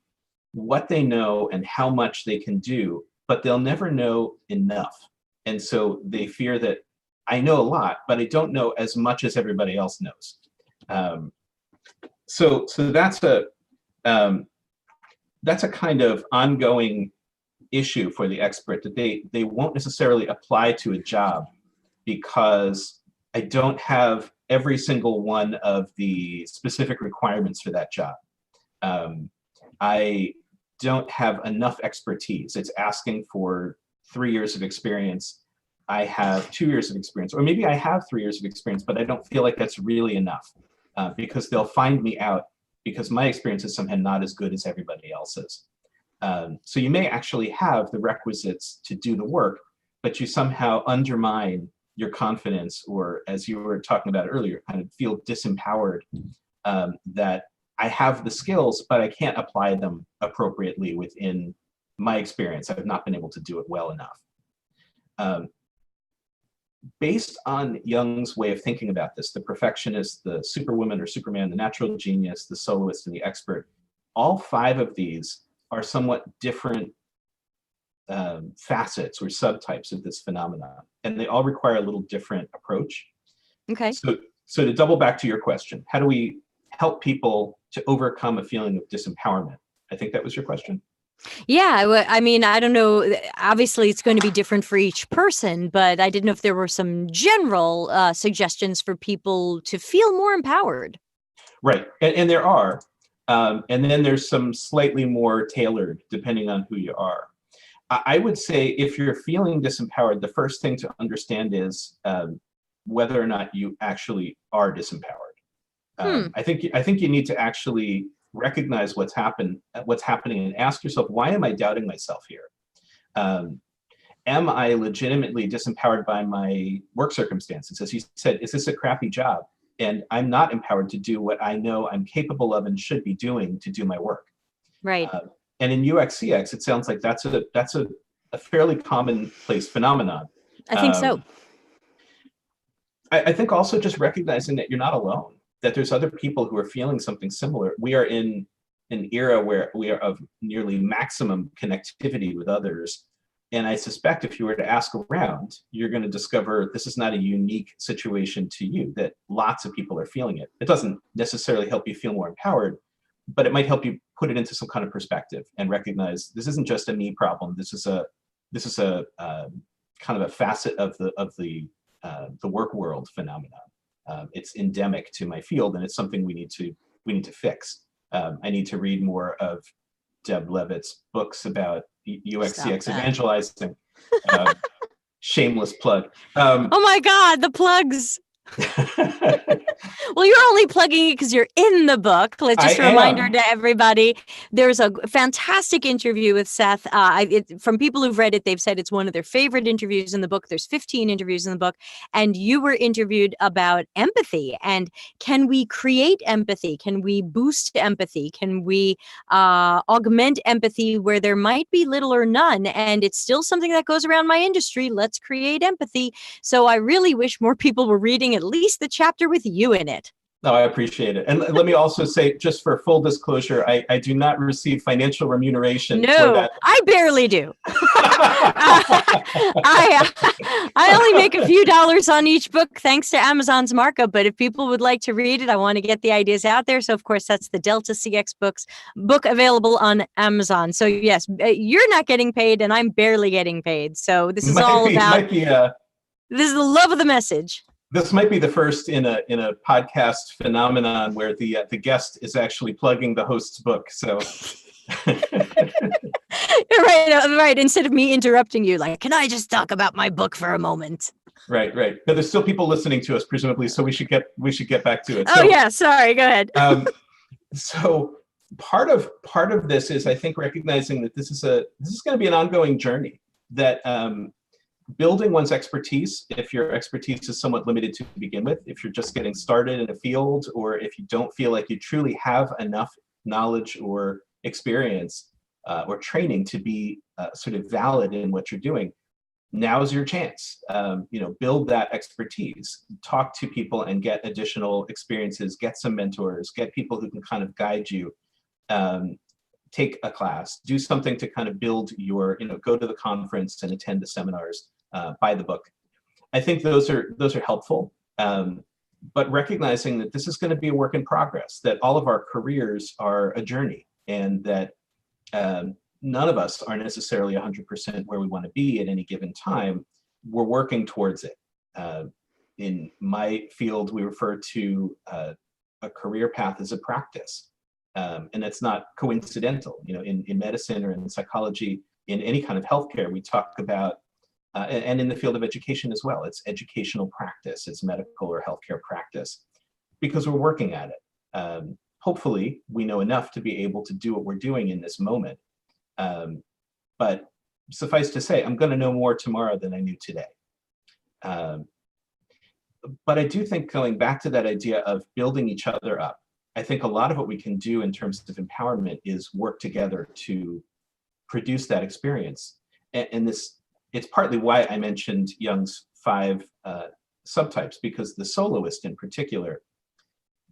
[SPEAKER 2] what they know and how much they can do, but they'll never know enough. And so they fear that I know a lot, but I don't know as much as everybody else knows. So that's a kind of ongoing issue for the expert, that they won't necessarily apply to a job because I don't have every single one of the specific requirements for that job. I don't have enough expertise. It's asking for 3 years of experience. I have 2 years of experience, or maybe I have 3 years of experience, but I don't feel like that's really enough because they'll find me out because my experience is somehow not as good as everybody else's. So you may actually have the requisites to do the work, but you somehow undermine your confidence, or as you were talking about earlier, kind of feel disempowered that I have the skills, but I can't apply them appropriately within my experience. I've not been able to do it well enough. Based on Jung's way of thinking about this, the perfectionist, the superwoman or superman, the natural genius, the soloist, and the expert, all 5 of these are somewhat different facets or subtypes of this phenomenon, and they all require a little different approach.
[SPEAKER 1] Okay.
[SPEAKER 2] So to double back to your question, how do we help people to overcome a feeling of disempowerment? I think that was your question.
[SPEAKER 1] Yeah, I mean, I don't know. Obviously, it's going to be different for each person, but I didn't know if there were some general suggestions for people to feel more empowered.
[SPEAKER 2] Right, and there are. And then there's some slightly more tailored, depending on who you are. I would say if you're feeling disempowered, the first thing to understand is whether or not you actually are disempowered. I think you need to actually recognize what's happening, and ask yourself, why am I doubting myself here? Am I legitimately disempowered by my work circumstances? As you said, is this a crappy job? And I'm not empowered to do what I know I'm capable of and should be doing to do my work.
[SPEAKER 1] Right.
[SPEAKER 2] And in UX/CX, it sounds like that's a fairly commonplace phenomenon.
[SPEAKER 1] I think so.
[SPEAKER 2] I think also just recognizing that you're not alone, that there's other people who are feeling something similar. We are in an era where we are of nearly maximum connectivity with others. And I suspect if you were to ask around, you're going to discover this is not a unique situation to you, that lots of people are feeling it. It doesn't necessarily help you feel more empowered, but it might help you put it into some kind of perspective and recognize this isn't just a me problem. This is a kind of a facet of the work world phenomenon. It's endemic to my field, and it's something we need to fix. I need to read more of Deb Levitt's books about UX/CX evangelizing. Shameless plug. Oh
[SPEAKER 1] my God, the plugs. Well, you're only plugging it because you're in the book. Let's just a reminder to everybody. There's a fantastic interview with Seth. From people who've read it, they've said it's one of their favorite interviews in the book. There's 15 interviews in the book. And you were interviewed about empathy. And can we create empathy? Can we boost empathy? Can we augment empathy where there might be little or none? And it's still something that goes around my industry. Let's create empathy. So I really wish more people were reading at least the chapter with you in it.
[SPEAKER 2] No, I appreciate it. And let me also say, just for full disclosure, I do not receive financial remuneration for that.
[SPEAKER 1] I barely do. I only make a few dollars on each book thanks to Amazon's markup. But if people would like to read it, I want to get the ideas out there. So, of course, that's the Delta CX book available on Amazon. So, yes, you're not getting paid and I'm barely getting paid. So this is all about... This is the love of the message.
[SPEAKER 2] This might be the first in a podcast phenomenon where the guest is actually plugging the host's book. So.
[SPEAKER 1] Right. Instead of me interrupting you, like, can I just talk about my book for a moment?
[SPEAKER 2] Right. But there's still people listening to us, presumably, so we should get back to it.
[SPEAKER 1] Oh, yeah. Sorry. Go ahead.
[SPEAKER 2] So part of this is, I think, recognizing that this is going to be an ongoing journey. That building one's expertise, if your expertise is somewhat limited to begin with, if you're just getting started in a field, or if you don't feel like you truly have enough knowledge or experience or training to be sort of valid in what you're doing, now's your chance. Build that expertise, talk to people and get additional experiences, get some mentors, get people who can kind of guide you, take a class, do something to kind of build your, go to the conference and attend the seminars, buy the book. I think those are helpful. But recognizing that this is going to be a work in progress, that all of our careers are a journey, and that none of us are necessarily 100% where we want to be at any given time. We're working towards it. In my field, we refer to a career path as a practice. And that's not coincidental. In medicine or in psychology, in any kind of healthcare, we talk about, and in the field of education as well, it's educational practice, it's medical or healthcare practice, because we're working at it. Hopefully, we know enough to be able to do what we're doing in this moment. But suffice to say, I'm going to know more tomorrow than I knew today. But I do think, going back to that idea of building each other up, I think a lot of what we can do in terms of empowerment is work together to produce that experience. And it's partly why I mentioned Jung's 5 subtypes, because the soloist in particular,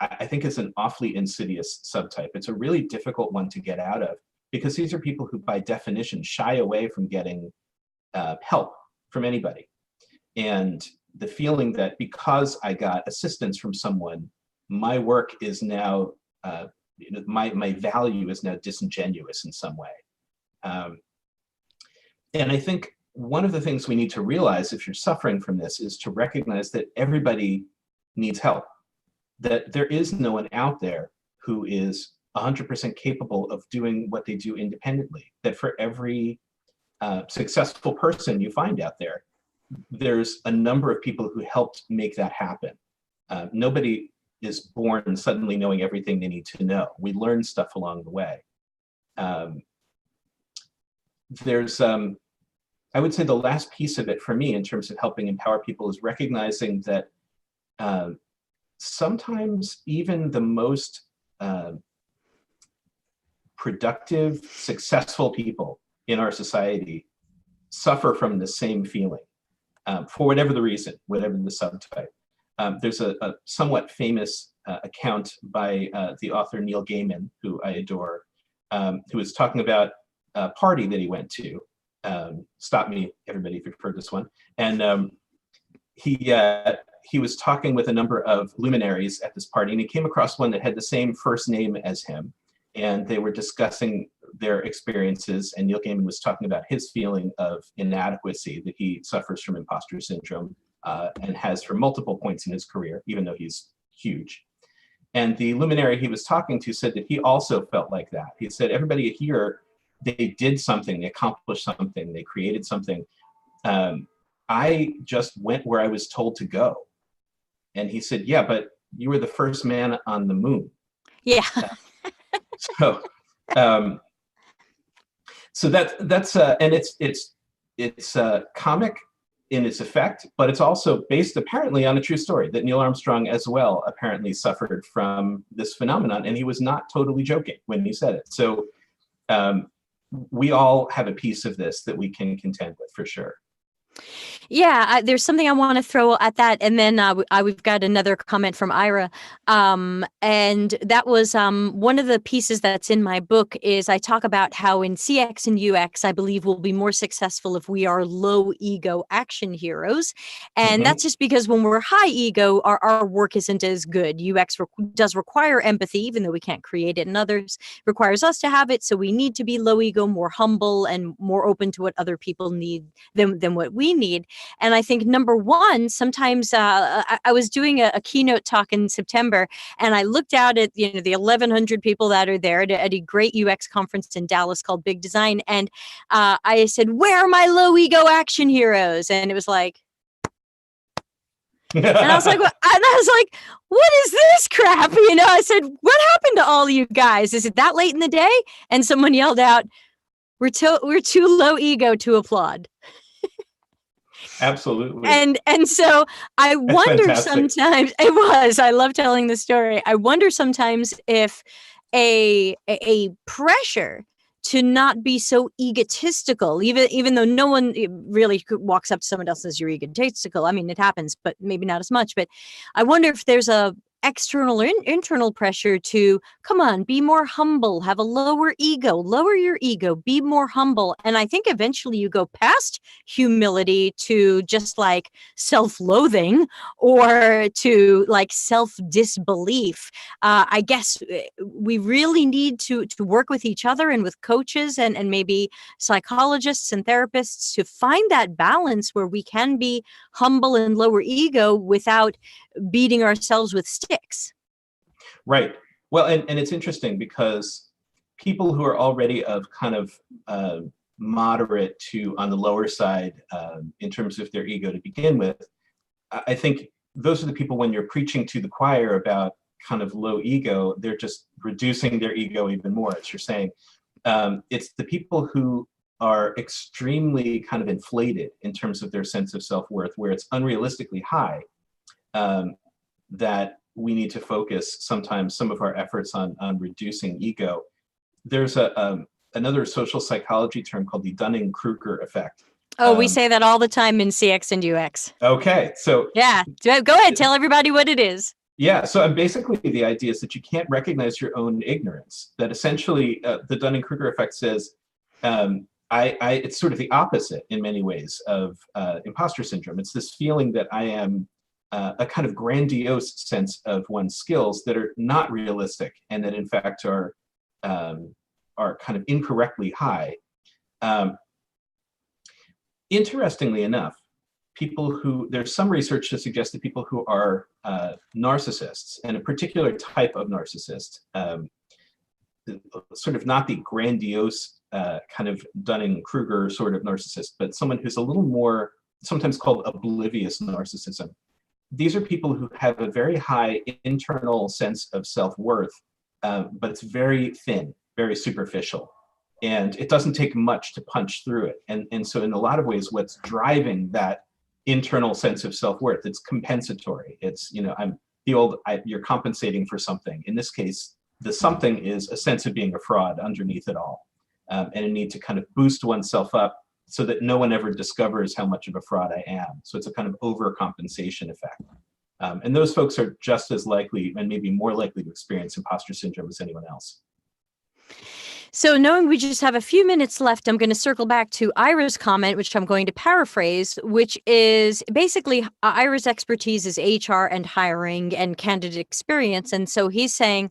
[SPEAKER 2] I think, is an awfully insidious subtype. It's a really difficult one to get out of, because these are people who, by definition, shy away from getting help from anybody. And the feeling that because I got assistance from someone, my work is now, my value is now disingenuous in some way. And I think one of the things we need to realize, if you're suffering from this, is to recognize that everybody needs help, that there is no one out there who is 100% capable of doing what they do independently, that for every successful person you find out there, there's a number of people who helped make that happen. Nobody is born suddenly knowing everything they need to know. We learn stuff along the way. I would say the last piece of it for me in terms of helping empower people is recognizing that sometimes even the most productive, successful people in our society suffer from the same feeling, for whatever the reason, whatever the subtype. There's a somewhat famous account by the author Neil Gaiman, who I adore, who was talking about a party that he went to. Stop me, everybody, if you've heard this one. And he was talking with a number of luminaries at this party, and he came across one that had the same first name as him. And they were discussing their experiences, and Neil Gaiman was talking about his feeling of inadequacy, that he suffers from imposter syndrome and has for multiple points in his career, even though he's huge. And the luminary he was talking to said that he also felt like that. He said, everybody here, they did something, they accomplished something, they created something. I just went where I was told to go. And he said, yeah, but you were the first man on the moon.
[SPEAKER 1] Yeah.
[SPEAKER 2] So that's and it's comic in its effect, but it's also based apparently on a true story that Neil Armstrong as well apparently suffered from this phenomenon, and he was not totally joking when he said it. So we all have a piece of this that we can contend with, for sure.
[SPEAKER 1] Yeah, there's something I want to throw at that, and then we've got another comment from Ira, and that was one of the pieces that's in my book is I talk about how in CX and UX, I believe we'll be more successful if we are low ego action heroes, and that's just because when we're high ego, our work isn't as good. UX does require empathy, even though we can't create it, and others requires us to have it, so we need to be low ego, more humble, and more open to what other people need than what we we need. And I think number one, sometimes I was doing a keynote talk in September, and I looked out at, you know, the 1,100 people that are there at a great UX conference in Dallas called Big Design. And I said, where are my low ego action heroes? And it was like, and I was like, what is this crap? You know, I said, what happened to all you guys? Is it that late in the day? And someone yelled out, we're too low ego to applaud.
[SPEAKER 2] Absolutely.
[SPEAKER 1] And so I wonder sometimes, I love telling the story. I wonder sometimes if a pressure to not be so egotistical, even though no one really walks up to someone else and says you're egotistical. I mean, it happens, but maybe not as much. But I wonder if there's a external or internal pressure to, come on, be more humble, have a lower ego, lower your ego, be more humble. And I think eventually you go past humility to just like self-loathing or to like self-disbelief. I guess we really need to work with each other and with coaches and maybe psychologists and therapists to find that balance where we can be humble and lower ego without beating ourselves with sticks.
[SPEAKER 2] Right. Well, and it's interesting because people who are already of kind of moderate to on the lower side in terms of their ego to begin with, I think those are the people when you're preaching to the choir about kind of low ego, they're just reducing their ego even more, as you're saying. It's the people who are extremely kind of inflated in terms of their sense of self-worth, where it's unrealistically high, that we need to focus sometimes some of our efforts on reducing ego. There's another social psychology term called the Dunning-Kruger effect.
[SPEAKER 1] Oh, we say that all the time in CX and UX.
[SPEAKER 2] Okay, so
[SPEAKER 1] yeah, go ahead, tell everybody what it is.
[SPEAKER 2] Yeah, so basically the idea is that you can't recognize your own ignorance. That essentially the Dunning-Kruger effect says, it's sort of the opposite in many ways of imposter syndrome. It's this feeling that I am a kind of grandiose sense of one's skills that are not realistic and that in fact are kind of incorrectly high. Interestingly enough, there's some research to suggest that people who are narcissists, and a particular type of narcissist, sort of not the grandiose kind of Dunning-Kruger sort of narcissist, but someone who's a little more, sometimes called oblivious narcissism. These are people who have a very high internal sense of self-worth, but it's very thin, very superficial. And it doesn't take much to punch through it. And so in a lot of ways, what's driving that internal sense of self-worth, it's compensatory. It's, you know, you're compensating for something. In this case, the something is a sense of being a fraud underneath it all. And a need to kind of boost oneself up so that no one ever discovers how much of a fraud I am. So it's a kind of overcompensation effect. And those folks are just as likely and maybe more likely to experience imposter syndrome as anyone else.
[SPEAKER 1] So knowing we just have a few minutes left, I'm going to circle back to Ira's comment, which I'm going to paraphrase, which is basically Ira's expertise is HR and hiring and candidate experience. And so he's saying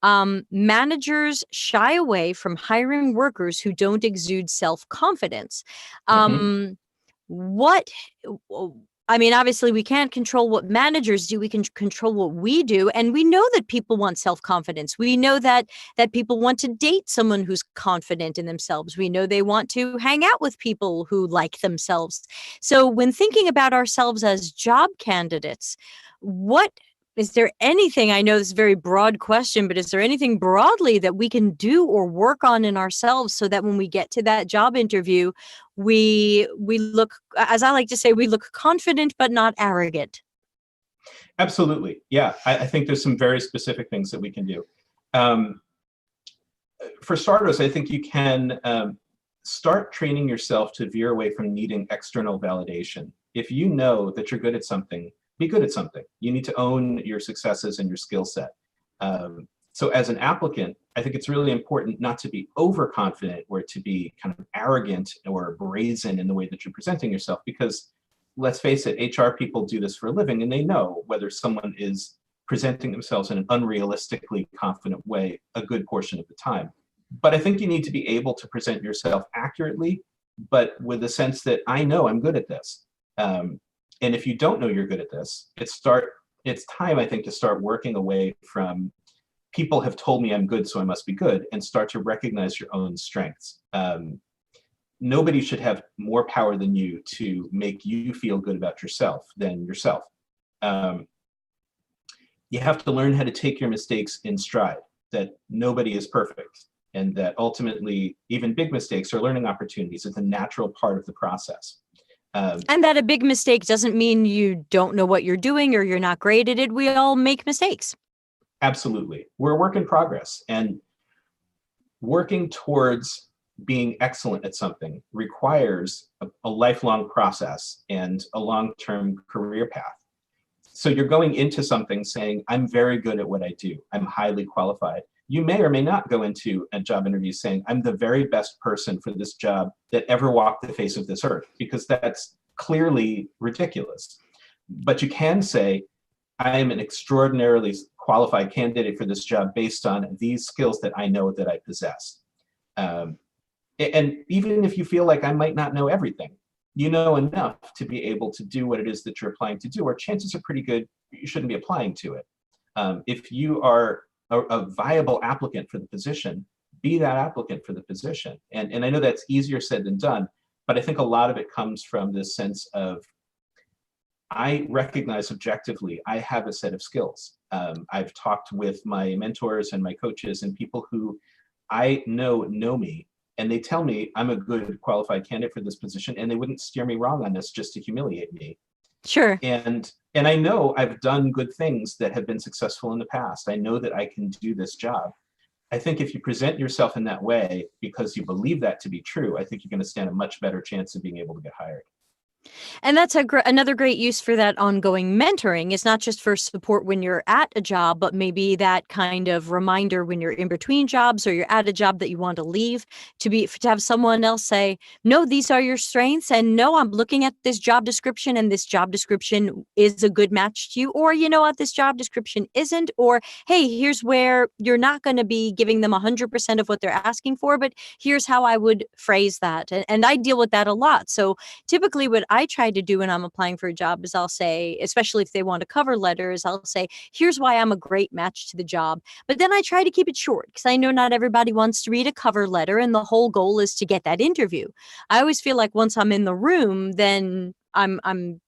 [SPEAKER 1] managers shy away from hiring workers who don't exude self-confidence. I mean, obviously, we can't control what managers do. We can control what we do. And we know that people want self-confidence. We know that people want to date someone who's confident in themselves. We know they want to hang out with people who like themselves. So when thinking about ourselves as job candidates, is there anything, I know this is a very broad question, but is there anything broadly that we can do or work on in ourselves so that when we get to that job interview, we look, as I like to say, we look confident but not arrogant?
[SPEAKER 2] Absolutely. Yeah, I think there's some very specific things that we can do. For starters, I think you can start training yourself to veer away from needing external validation. If you know that you're good at something, be good at something. You need to own your successes and your skill set. So as an applicant, I think it's really important not to be overconfident or to be kind of arrogant or brazen in the way that you're presenting yourself, because let's face it, HR people do this for a living and they know whether someone is presenting themselves in an unrealistically confident way a good portion of the time. But I think you need to be able to present yourself accurately but with a sense that I know I'm good at this. And if you don't know you're good at this, it's time, I think, to start working away from people have told me I'm good, so I must be good, and start to recognize your own strengths. Nobody should have more power than you to make you feel good about yourself than yourself. You have to learn how to take your mistakes in stride, that nobody is perfect, and that ultimately even big mistakes are learning opportunities. It's a natural part of the process.
[SPEAKER 1] And that a big mistake doesn't mean you don't know what you're doing or you're not great at it. We all make mistakes.
[SPEAKER 2] Absolutely. We're a work in progress, and working towards being excellent at something requires a lifelong process and a long-term career path. So you're going into something saying, I'm very good at what I do. I'm highly qualified. You may or may not go into a job interview saying, I'm the very best person for this job that ever walked the face of this earth, because that's clearly ridiculous. But you can say, I am an extraordinarily qualified candidate for this job based on these skills that I know that I possess. And even if you feel like I might not know everything, you know enough to be able to do what it is that you're applying to do, or chances are pretty good you shouldn't be applying to it. If you are a viable applicant for the position, be that applicant for the position. And I know that's easier said than done, but I think a lot of it comes from this sense of, I recognize objectively, I have a set of skills. I've talked with my mentors and my coaches and people who I know me, and they tell me I'm a good qualified candidate for this position, and they wouldn't steer me wrong on this just to humiliate me.
[SPEAKER 1] Sure.
[SPEAKER 2] And I know I've done good things that have been successful in the past. I know that I can do this job. I think if you present yourself in that way because you believe that to be true, I think you're going to stand a much better chance of being able to get hired.
[SPEAKER 1] And that's another great use for that ongoing mentoring. It's not just for support when you're at a job, but maybe that kind of reminder when you're in between jobs or you're at a job that you want to leave, to have someone else say, no, these are your strengths. And no, I'm looking at this job description and this job description is a good match to you. Or, you know what, this job description isn't. Or, hey, here's where you're not going to be giving them 100% of what they're asking for, but here's how I would phrase that. And I deal with that a lot. So typically what I try to do when I'm applying for a job is I'll say, especially if they want a cover letters, I'll say, here's why I'm a great match to the job. But then I try to keep it short because I know not everybody wants to read a cover letter and the whole goal is to get that interview. I always feel like once I'm in the room, then I'm in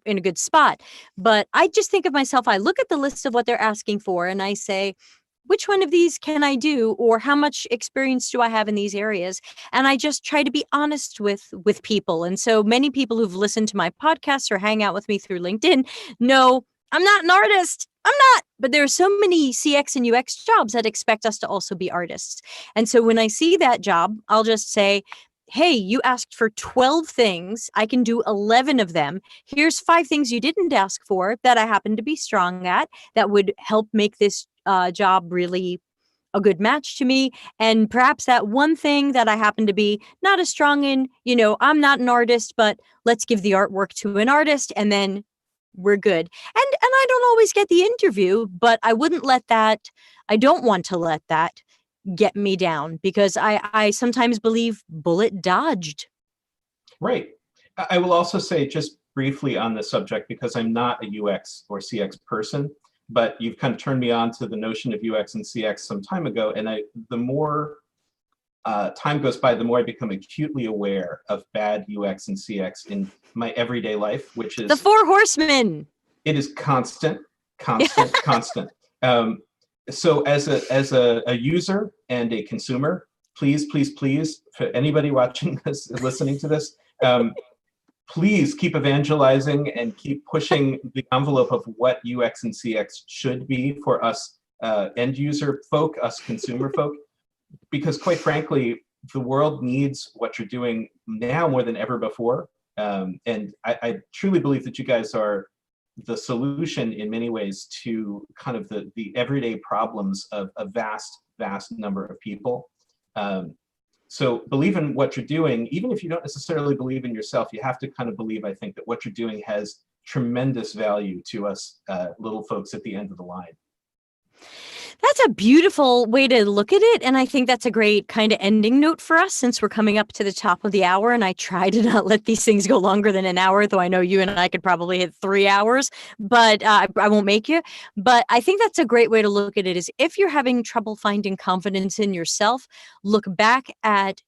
[SPEAKER 1] a good spot. But I just think of myself, I look at the list of what they're asking for and I say, which one of these can I do, or how much experience do I have in these areas? And I just try to be honest with people. And so many people who've listened to my podcasts or hang out with me through LinkedIn know I'm not an artist. I'm not. But there are so many CX and UX jobs that expect us to also be artists. And so when I see that job, I'll just say, hey, you asked for 12 things. I can do 11 of them. Here's 5 things you didn't ask for that I happen to be strong at that would help make this job really a good match to me. And perhaps that one thing that I happen to be not as strong in, I'm not an artist, but let's give the artwork to an artist and then we're good. And I don't always get the interview, but I don't want to let that get me down because I sometimes believe bullet dodged.
[SPEAKER 2] Right. I will also say just briefly on this subject, because I'm not a UX or CX person, but you've kind of turned me on to the notion of UX and CX some time ago. And the more time goes by, the more I become acutely aware of bad UX and CX in my everyday life, which is
[SPEAKER 1] the 4 horsemen.
[SPEAKER 2] It is constant. So as a user and a consumer, please, for anybody watching this, listening to this, please keep evangelizing and keep pushing the envelope of what UX and CX should be for us end user folk, us consumer folk, because quite frankly, the world needs what you're doing now more than ever before. And I truly believe that you guys are the solution in many ways to kind of the everyday problems of a vast number of people. So believe in what you're doing, even if you don't necessarily believe in yourself. You have to kind of believe, I think, that what you're doing has tremendous value to us little folks at the end of the line.
[SPEAKER 1] That's a beautiful way to look at it. And I think that's a great kind of ending note for us since we're coming up to the top of the hour. And I try to not let these things go longer than an hour, though I know you and I could probably hit 3 hours, but I won't make you. But I think that's a great way to look at it is if you're having trouble finding confidence in yourself, look back at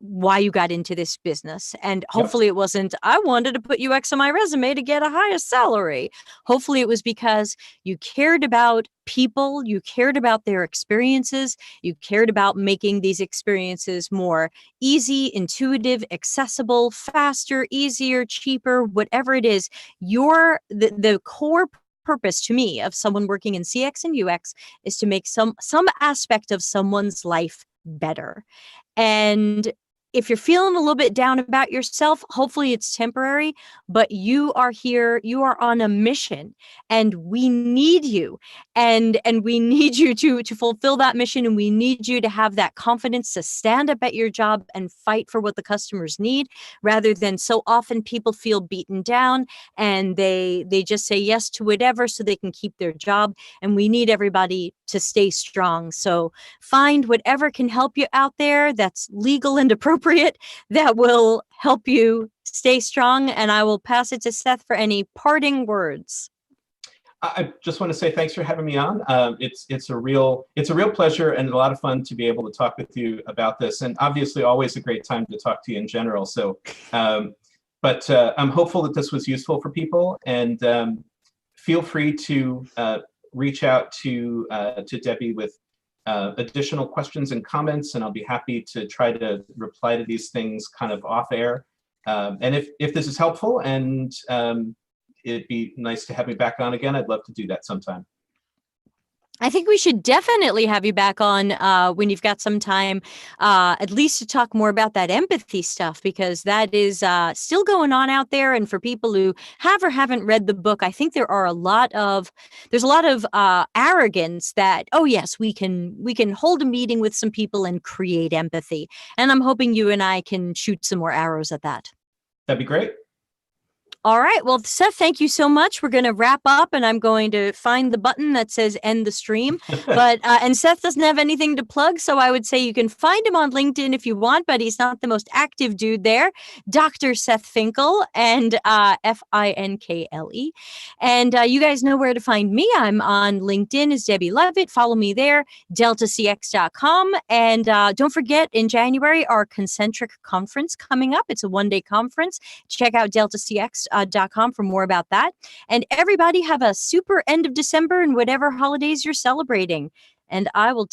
[SPEAKER 1] why you got into this business. And
[SPEAKER 2] Yep.
[SPEAKER 1] hopefully it wasn't, I wanted to put UX on my resume to get a higher salary. Hopefully it was because you cared about people, you cared about their experiences, you cared about making these experiences more easy, intuitive, accessible, faster, easier, cheaper, whatever it is. The core purpose to me of someone working in CX and UX is to make some aspect of someone's life better. And if you're feeling a little bit down about yourself, hopefully it's temporary, but you are here, you are on a mission and we need you. And we need you to fulfill that mission, and we need you to have that confidence to stand up at your job and fight for what the customers need, rather than so often people feel beaten down and they just say yes to whatever so they can keep their job. And we need everybody to stay strong. So find whatever can help you out there that's legal and appropriate that will help you stay strong. And I will pass it to Seth for any parting words.
[SPEAKER 2] I just want to say thanks for having me on. It's a real pleasure and a lot of fun to be able to talk with you about this, and obviously always a great time to talk to you in general. So, but I'm hopeful that this was useful for people, and feel free to reach out to Debbie with additional questions and comments, and I'll be happy to try to reply to these things kind of off air. And if this is helpful and it'd be nice to have me back on again, I'd love to do that sometime.
[SPEAKER 1] I think we should definitely have you back on when you've got some time, at least to talk more about that empathy stuff, because that is still going on out there. And for people who have or haven't read the book, I think there's a lot of arrogance that, oh yes, we can hold a meeting with some people and create empathy. And I'm hoping you and I can shoot some more arrows at that.
[SPEAKER 2] That'd be great.
[SPEAKER 1] All right. Well, Seth, thank you so much. We're going to wrap up, and I'm going to find the button that says end the stream. But and Seth doesn't have anything to plug, so I would say you can find him on LinkedIn if you want, but he's not the most active dude there. Dr. Seth Finkle, and Finkle. And you guys know where to find me. I'm on LinkedIn as Debbie Levitt. Follow me there, deltacx.com. And don't forget, in January, our Concentric Conference coming up. It's a one-day conference. Check out deltacx.com for more about that. And everybody have a super end of December and whatever holidays you're celebrating. And I will